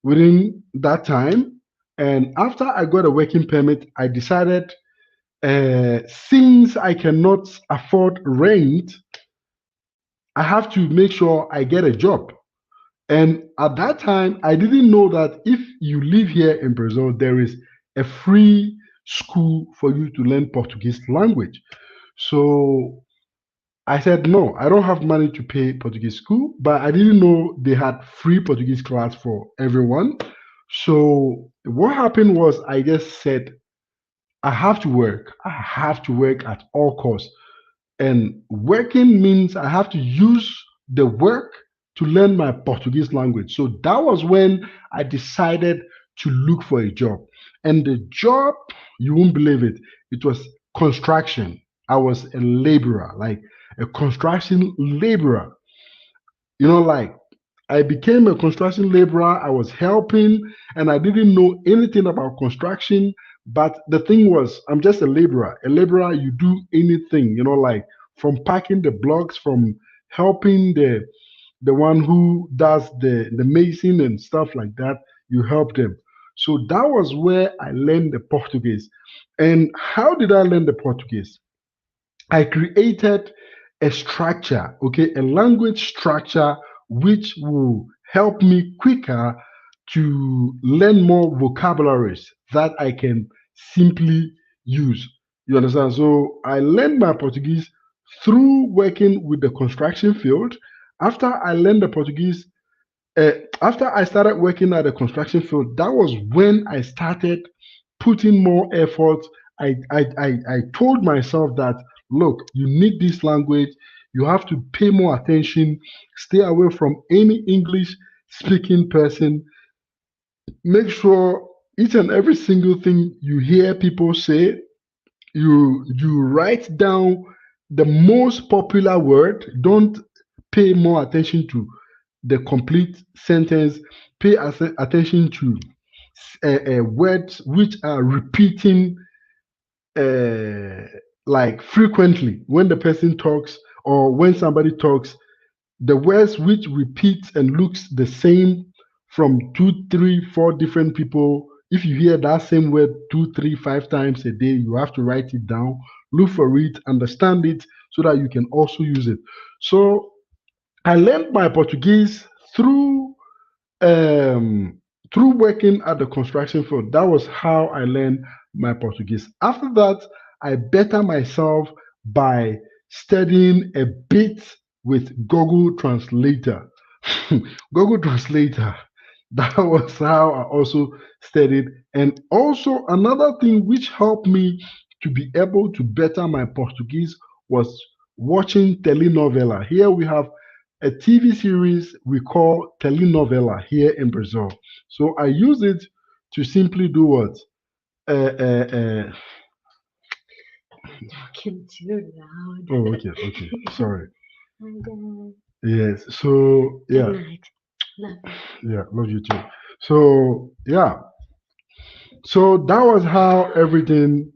within that time. And after I got a working permit, I decided, since I cannot afford rent, I have to make sure I get a job. And at that time, I didn't know that if you live here in Brazil, there is a free school for you to learn Portuguese language. So I said, no, I don't have money to pay Portuguese school, but I didn't know they had free Portuguese class for everyone. So what happened was I just said, I have to work. I have to work at all costs. And working means I have to use the work to learn my Portuguese language. So that was when I decided to look for a job. And the job, you won't believe it, it was construction. I was a laborer, like a construction laborer. Like I became a construction laborer. I was helping and I didn't know anything about construction. But the thing was, I'm just a laborer. A laborer, you do anything, like from packing the blocks, from helping the one who does the mason and stuff like that, you help them. So that was where I learned the Portuguese. And how did I learn the Portuguese? I created a structure, okay, a language structure which will help me quicker to learn more vocabularies that I can simply use. You understand? So I learned my Portuguese through working with the construction field. After I learned the Portuguese, uh, after I started working at the construction field, that was when I started putting more effort. I told myself that, look, you need this language. You have to pay more attention. Stay away from any English speaking person. Make sure each and every single thing you hear people say, you write down the most popular word. Don't pay more attention to the complete sentence. Pay attention to words which are repeating uh, like frequently when the person talks or when somebody talks. The words which repeats and looks the same from two, three, four different people. If you hear that same word two, three, five times a day, you have to write it down, look for it, understand it, so that you can also use it. So I learned my Portuguese um, through working at the construction field. That was how I learned my Portuguese. After that, I better myself by studying a bit with Google Translator. Google Translator. That was how I also studied. And also, another thing which helped me to be able to better my Portuguese was watching telenovela. Here we have a TV series we call telenovela here in Brazil. So I use it to simply do what? Talking too loud. Oh, okay, okay. Sorry. Yes. So yeah. Good night. Love you. Yeah, love you too. So yeah. So that was how everything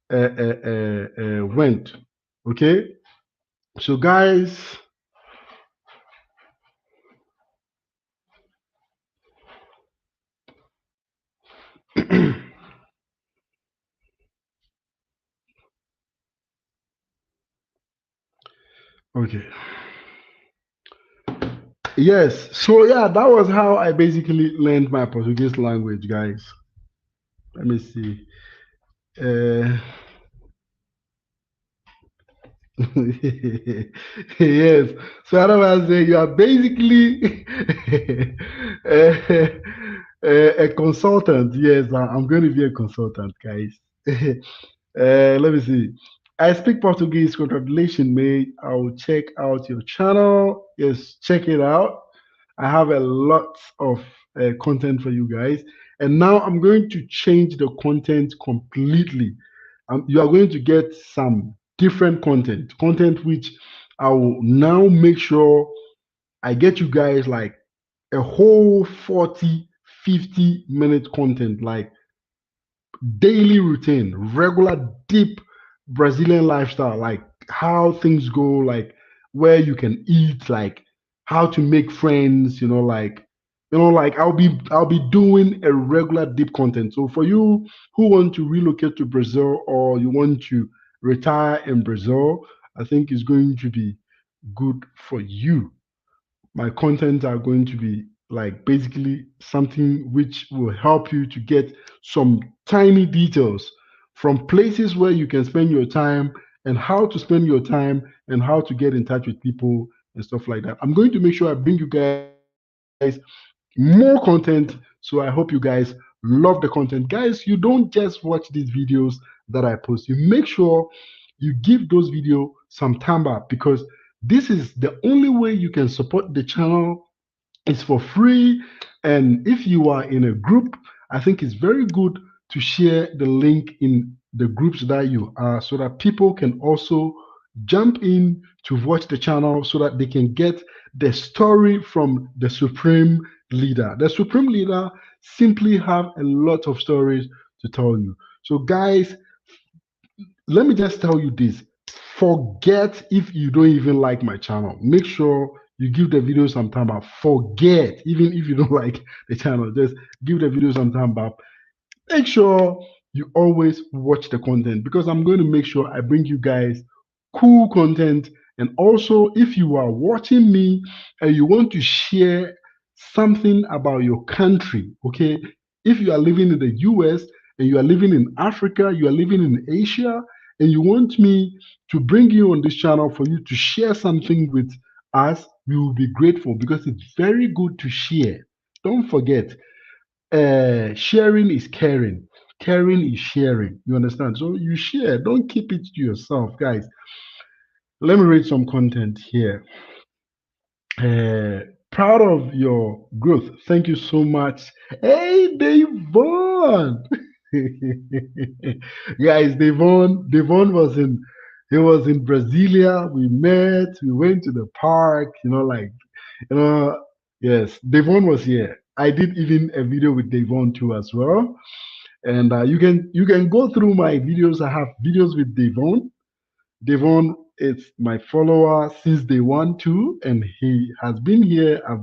went. Okay. So guys, okay. Yes. So yeah, that was how I basically learned my Portuguese language, guys. Let me see. Uh, yes. So otherwise, you are basically a consultant. Yes, I'm going to be a consultant, guys. Let me see. I speak Portuguese. Congratulations, mate. I'll check out your channel. Yes, check it out. I have a lot of content for you guys. And now I'm going to change the content completely. You are going to get some different content which I will now make sure I get you guys like a whole 40, 50-minute content, like daily routine, regular deep Brazilian lifestyle, like how things go, like where you can eat, like how to make friends, like I'll be doing a regular deep content. So for you who want to relocate to Brazil or you want to retire in Brazil, I think it's going to be good for you. My content are going to be basically something which will help you to get some tiny details from places where you can spend your time, and how to spend your time, and how to get in touch with people and stuff like that. I'm going to make sure I bring you guys more content. So I hope you guys love the content. Guys, you don't just watch these videos that I post. You make sure you give those videos some time back, because this is the only way you can support the channel. It's for free. And if you are in a group, I think it's very good to share the link in the groups that you are, so that people can also jump in to watch the channel, so that they can get the story from the supreme leader. The supreme leader simply have a lot of stories to tell you. So guys, let me just tell you this. Forget if you don't even like my channel. Make sure you give the video some time back. Forget, even if you don't like the channel, just give the video some time back. Make sure you always watch the content, because I'm going to make sure I bring you guys cool content. And also, if you are watching me and you want to share something about your country, okay? If you are living in the US and you are living in Africa, you are living in Asia, and you want me to bring you on this channel for you to share something with us, we will be grateful, because it's very good to share. Don't forget, sharing is caring. Caring is sharing. You understand? So you share. Don't keep it to yourself, guys. Let me read some content here. Uh, Proud of your growth. Thank you so much. Hey, Devon. Guys, Devon was in. He was in Brasilia. We met. We went to the park. You know. Yes, Devon was here. I did even a video with Devon too as well. And you can go through my videos. I have videos with Devon. Devon is my follower since day one too, and he has been here. I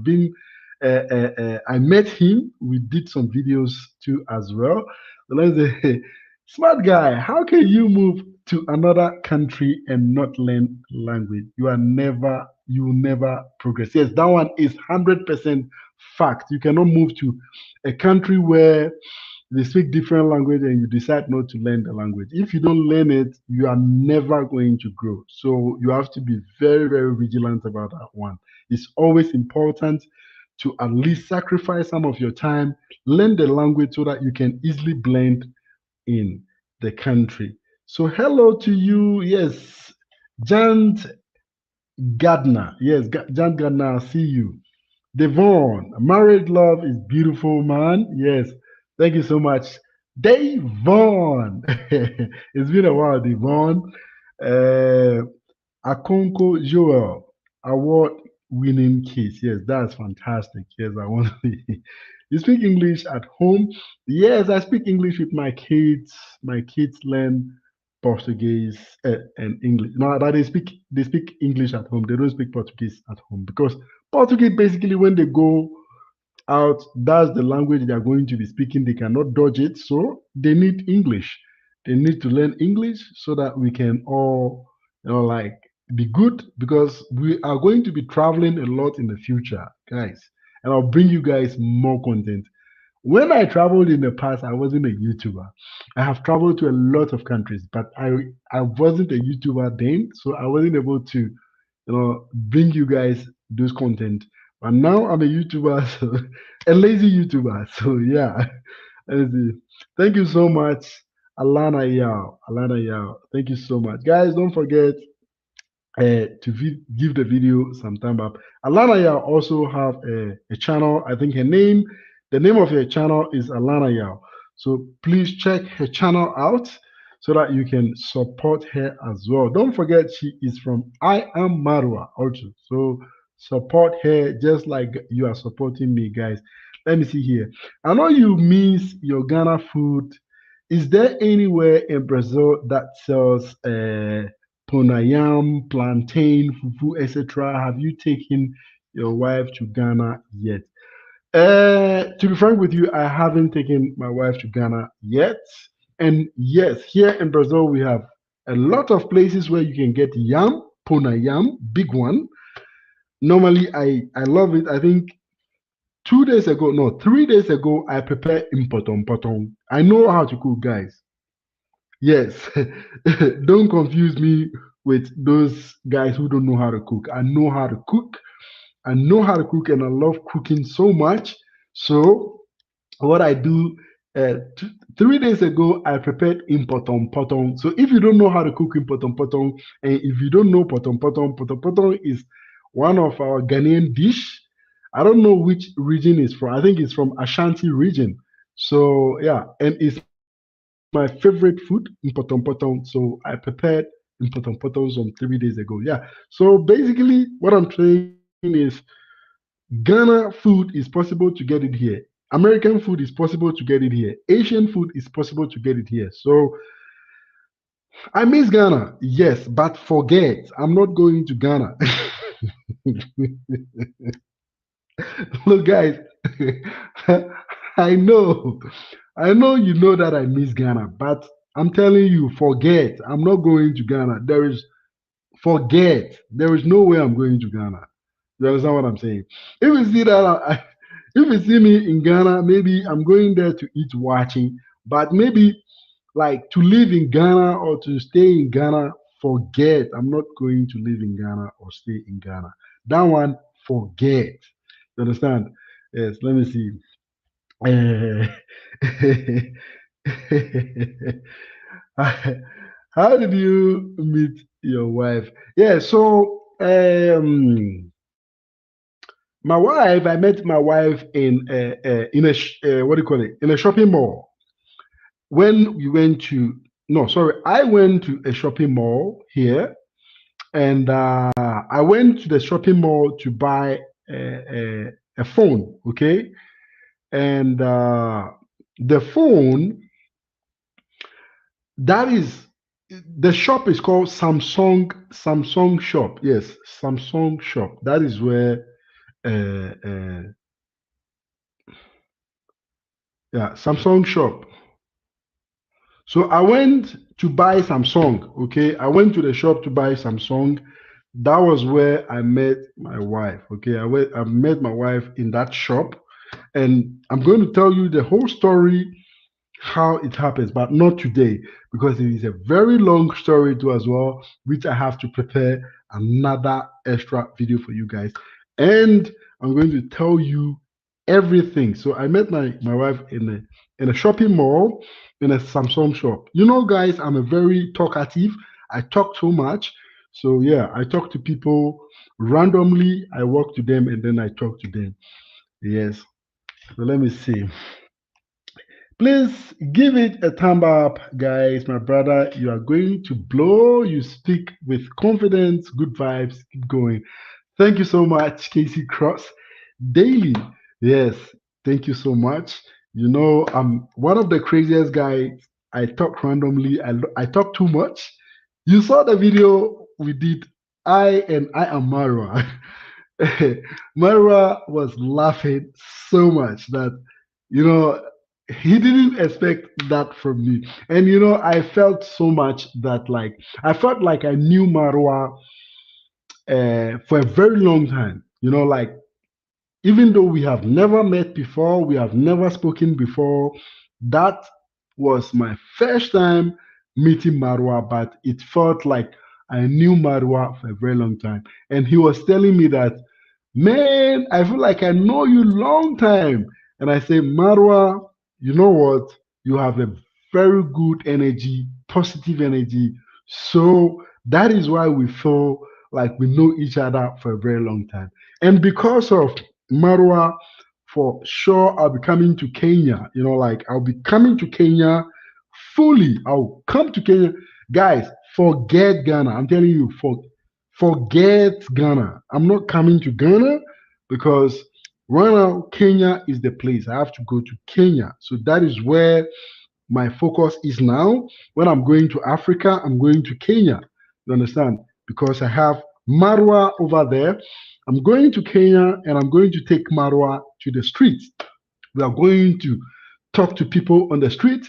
met him. We did some videos too as well. So let's say, smart guy, how can you move to another country and not learn language? You will never progress. Yes, that one is 100% fact. You cannot move to a country where they speak different language and you decide not to learn the language. If you don't learn it, you are never going to grow. So you have to be very, very vigilant about that one. It's always important to at least sacrifice some of your time, learn the language so that you can easily blend in the country. So hello to you. Yes, Jant Gardner. Yes, Jant Gardner, I see you. Devon, married love is beautiful, man. Yes, thank you so much. Devon. It's been a while, Devon. Uh, Akonko Joel, award winning case. Yes, that's fantastic. Yes, I want to. You speak English at home? Yes, I speak English with my kids. My kids learn Portuguese and English. No, but they speak English at home. They don't speak Portuguese at home, because Portuguese basically, when they go out, that's the language they are going to be speaking. They cannot dodge it, so they need English. They need to learn English so that we can all, be good, because we are going to be traveling a lot in the future, guys. And I'll bring you guys more content. When I traveled in the past, I wasn't a YouTuber. I have traveled to a lot of countries, but I wasn't a YouTuber then, so I wasn't able to, bring you guys those content. But now I'm a YouTuber, so, a lazy YouTuber. So yeah, let's see. Thank you so much, Alana Yao. Alana Yao. Thank you so much, guys. Don't forget give the video some time up. Alana Yao also have a channel. I think the name of her channel is Alana Yao. So please check her channel out so that you can support her as well. Don't forget she is from I Am Marwa also. So support her just like you are supporting me, guys. Let me see here. I know you miss your Ghana food. Is there anywhere in Brazil that sells ponayam, plantain, fufu, etc.? Have you taken your wife to Ghana yet? To be frank with you, I haven't taken my wife to Ghana yet. And yes, here in Brazil, we have a lot of places where you can get yam, ponayam, big one. Normally, I love it. I think 2 days ago, no, 3 days ago, I prepared impotong potong. I know how to cook, guys. Yes, don't confuse me with those guys who don't know how to cook. I know how to cook. I know how to cook, and I love cooking so much. So what I do, 3 days ago, I prepared impotong potong. So if you don't know how to cook impotong potong, and if you don't know potong potong is one of our Ghanaian dish. I don't know which region it's from. I think it's from Ashanti region. So yeah, and it's my favorite food, impotong potong. So I prepared impotong potong some 3 days ago. Yeah. So basically, what I'm saying is Ghana food is possible to get it here. American food is possible to get it here. Asian food is possible to get it here. So I miss Ghana, yes, but forget, I'm not going to Ghana. Look, guys, I know, I know you know that I miss Ghana, but I'm telling you, forget. I'm not going to Ghana. Forget. There is no way I'm going to Ghana. You understand what I'm saying? If you see that, if you see me in Ghana, maybe I'm going there to eat watching, but maybe like to live in Ghana or to stay in Ghana, forget. I'm not going to live in Ghana or stay in Ghana. That one, forget. You understand? Yes, let me see. Eh, how did you meet your wife? Yeah, so my wife, I met my wife in what do you call it? In a shopping mall. When we went to, no, sorry, I went to a shopping mall here, and I went to the shopping mall to buy a phone, okay? And the phone, that is, the shop is called Samsung shop. Yes, Samsung shop. That is where, uh, uh, yeah, Samsung shop. So I went to buy Samsung. Okay, I went to the shop to buy Samsung. That was where I met my wife. Okay, I met my wife in that shop, and I'm going to tell you the whole story how it happens, but not today because it is a very long story too as well, which I have to prepare another extra video for you guys. And I'm going to tell you everything. So I met my wife in a shopping mall in a Samsung shop. You know, guys, I'm a very talkative. I talk too much. So yeah, I talk to people randomly. I walk to them and then I talk to them. Yes. So let me see. Please give it a thumb up, guys. My brother, you are going to blow. You speak with confidence, good vibes. Keep going. Thank you so much, Casey Cross. Daily. Yes, thank you so much. You know, I'm one of the craziest guys. I talk randomly. I talk too much. You saw the video we did. I am Marwa. Marwa was laughing so much that, you know, he didn't expect that from me. And, you know, I felt so much that, like, I felt like I knew Marwa for a very long time. You know, like, even though we have never met before, we have never spoken before, that was my first time meeting Marwa, but it felt like I knew Marwa for a very long time. And he was telling me that, man, I feel like I know you long time. And I say, Marwa, you know what? You have a very good energy, positive energy. So that is why we feel like we know each other for a very long time. And because of Marwa, for sure, I'll be coming to Kenya. You know, like I'll be coming to Kenya fully. I'll come to Kenya. Guys, forget Ghana. I'm telling you, forget Ghana. I'm not coming to Ghana because right now Kenya is the place. I have to go to Kenya. So that is where my focus is now. When I'm going to Africa, I'm going to Kenya. You understand? Because I have Marwa over there. I'm going to Kenya and I'm going to take Marwa to the streets. We are going to talk to people on the street,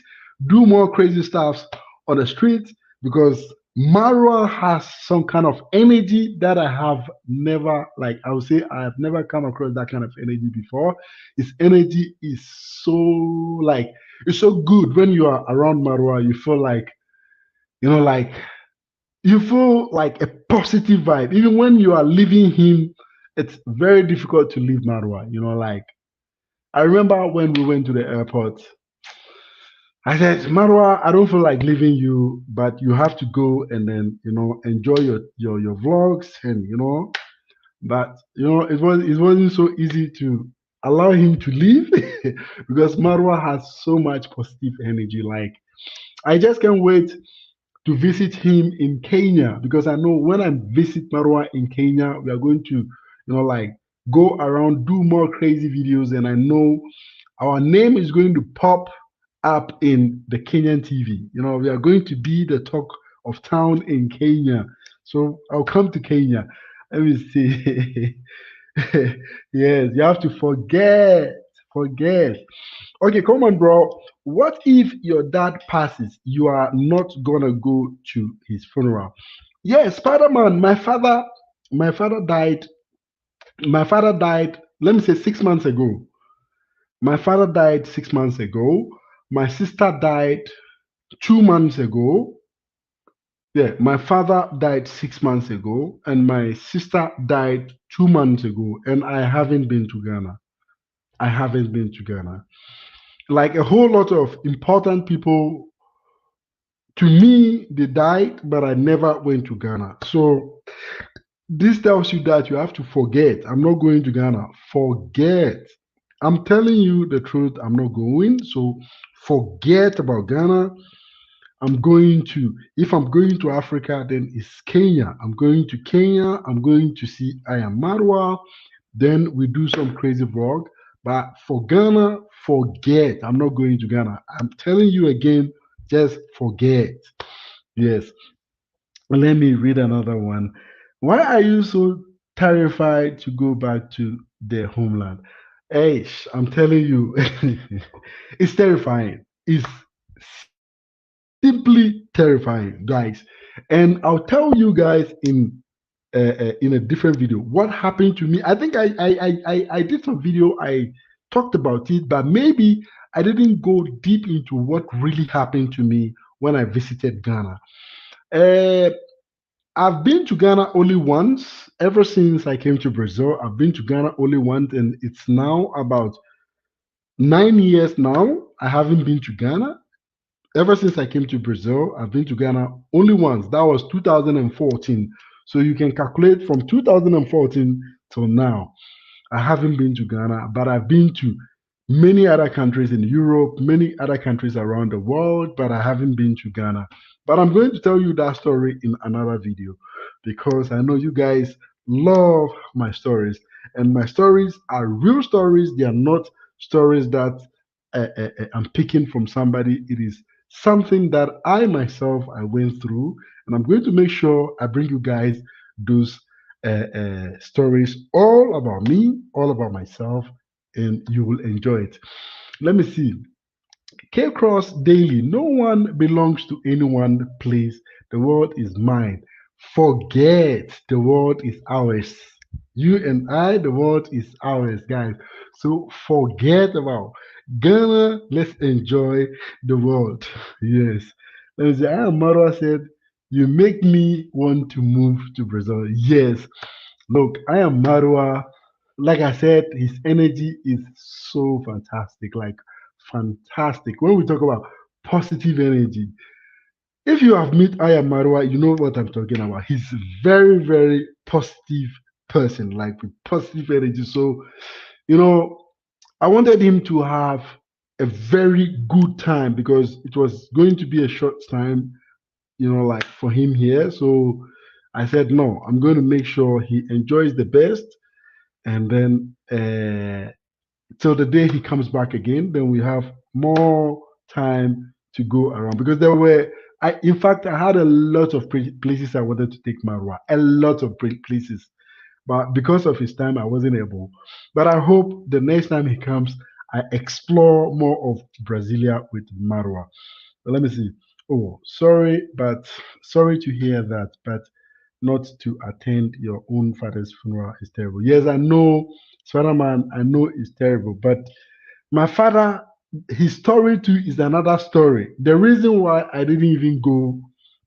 do more crazy stuff on the street because Marwa has some kind of energy that I have never, like, I would say, I have never come across that kind of energy before. His energy is so, like, it's so good when you are around Marwa. You feel like, like, you feel like a positive vibe. Even when you are leaving him, it's very difficult to leave Marwa. Like, I remember when we went to the airport, I said, Marwa, I don't feel like leaving you, but you have to go and then, enjoy your vlogs and but it wasn't so easy to allow him to leave because Marwa has so much positive energy. Like, I just can't wait to visit him in Kenya because I know when I visit Marwa in Kenya, we are going to, like, go around, do more crazy videos, and I know our name is going to pop up in the Kenyan TV. We are going to be the talk of town in Kenya. So I'll come to Kenya. Let me see. Yes, you have to forget. Okay, come on, bro. What if your dad passes? You are not gonna go to his funeral. Yes, Spider-Man. My father died. My father died. Let me say 6 months ago. My father died 6 months ago. My sister died 2 months ago. Yeah, my father died 6 months ago, and my sister died 2 months ago, and I haven't been to Ghana. I haven't been to Ghana. Like a whole lot of important people to me, they died, but I never went to Ghana. So this tells you that you have to forget. I'm not going to Ghana. Forget. I'm telling you the truth. I'm not going. So forget about Ghana. If I'm going to Africa, then it's Kenya. I'm going to Kenya. I'm going to see I am Marwa. Then we do some crazy vlog. But for Ghana, forget. I'm not going to Ghana. I'm telling you again, just forget. Yes. Let me read another one. Why are you so terrified to go back to their homeland? Hey, I'm telling you, it's terrifying. It's simply terrifying, guys. And I'll tell you guys in a different video what happened to me. I think I did some video. I talked about it, but maybe I didn't go deep into what really happened to me when I visited Ghana. Uh, I've been to Ghana only once. Ever since I came to Brazil, I've been to Ghana only once, and it's now about 9 years now. I haven't been to Ghana. Ever since I came to Brazil, I've been to Ghana only once. That was 2014. So you can calculate from 2014 till now. I haven't been to Ghana, but I've been to many other countries in Europe, many other countries around the world, but I haven't been to Ghana. But I'm going to tell you that story in another video because I know you guys love my stories. And my stories are real stories, they are not stories that I'm picking from somebody. It is something that I myself I went through, and I'm going to make sure I bring you guys those stories all about me, all about myself, and you will enjoy it. Let me see. K Cross Daily. No one belongs to anyone, please. The world is mine. Forget the world is ours. You and I, the world is ours, guys. So forget about Ghana. Let's enjoy the world. Yes. Let me see. Mara said, you make me want to move to Brazil. Yes. Look, I am Marwa. Like I said, his energy is so fantastic. Like, fantastic. When we talk about positive energy, if you have met Aya Marwa, you know what I'm talking about. He's very, very positive person, like with positive energy. So, you know, I wanted him to have a very good time because it was going to be a short time, like for him here. So I said, no, I'm going to make sure he enjoys the best. And then till the day he comes back again, then we have more time to go around because in fact, I had a lot of places I wanted to take Marwa, a lot of places, but because of his time, I wasn't able. But I hope the next time he comes, I explore more of Brasilia with Marwa. Let me see. Oh, sorry, but sorry to hear that. But not to attend your own father's funeral is terrible. Yes, I know, Spider-Man, I know it's terrible, but my father, his story too is another story. The reason why I didn't even go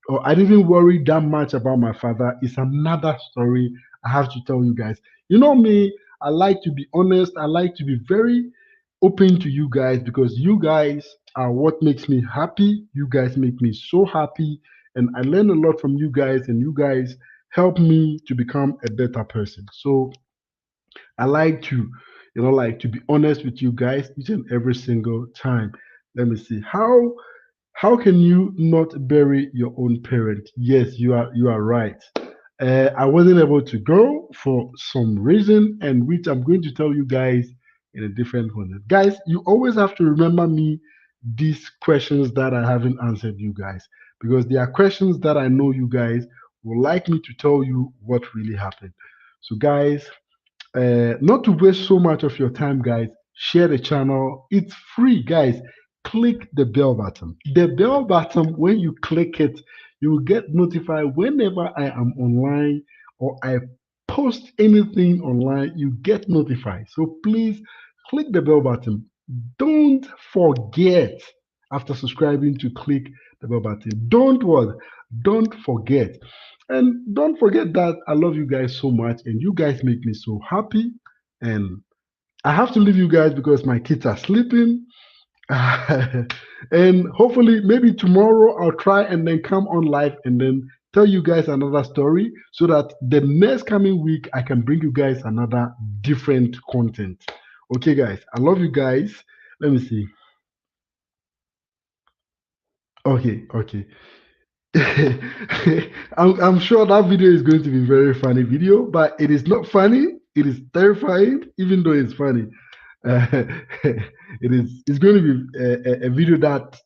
or I didn't worry that much about my father is another story I have to tell you guys. You know me, I like to be honest, I like to be very open to you guys because you guys are what makes me happy. You guys make me so happy, and I learn a lot from you guys, and you guys help me to become a better person. So I like to, like to be honest with you guys each and every single time. Let me see. How can you not bury your own parent? Yes, you are right. I wasn't able to go for some reason, and which I'm going to tell you guys in a different one. Guys, you always have to remember me these questions that I haven't answered you guys because they are questions that I know you guys would like me to tell you what really happened. So, guys, not to waste so much of your time, guys, share the channel. It's free, guys. Click the bell button. The bell button, when you click it, you will get notified whenever I am online or I post anything online, you get notified. So please click the bell button. Don't forget after subscribing to click the bell button. Don't what? Don't forget. And don't forget that I love you guys so much and you guys make me so happy. And I have to leave you guys because my kids are sleeping. And hopefully, maybe tomorrow I'll try and then come on live and then tell you guys another story so that the next coming week I can bring you guys another different content. Okay, guys, I love you guys. Let me see. Okay, okay. I'm sure that video is going to be very funny video, but it is not funny. It is terrifying, even though it's funny. Uh, it's going to be a video that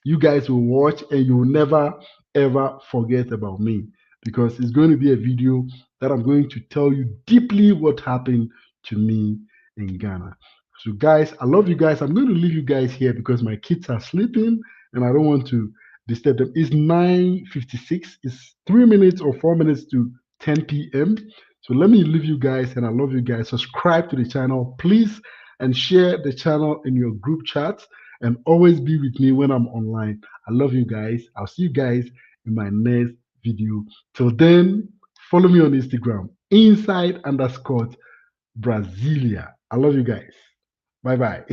you guys will watch and you will never ever forget about me because it's going to be a video that I'm going to tell you deeply what happened to me in Ghana. So guys, I love you guys. I'm going to leave you guys here because my kids are sleeping and I don't want to disturb them. It's 9:56. It's 3 minutes or 4 minutes to 10 p.m. So let me leave you guys and I love you guys. Subscribe to the channel, please, and share the channel in your group chats and always be with me when I'm online. I love you guys. I'll see you guys in my next video. Till then, follow me on Instagram, inside underscore Brasilia. I love you guys. Bye bye.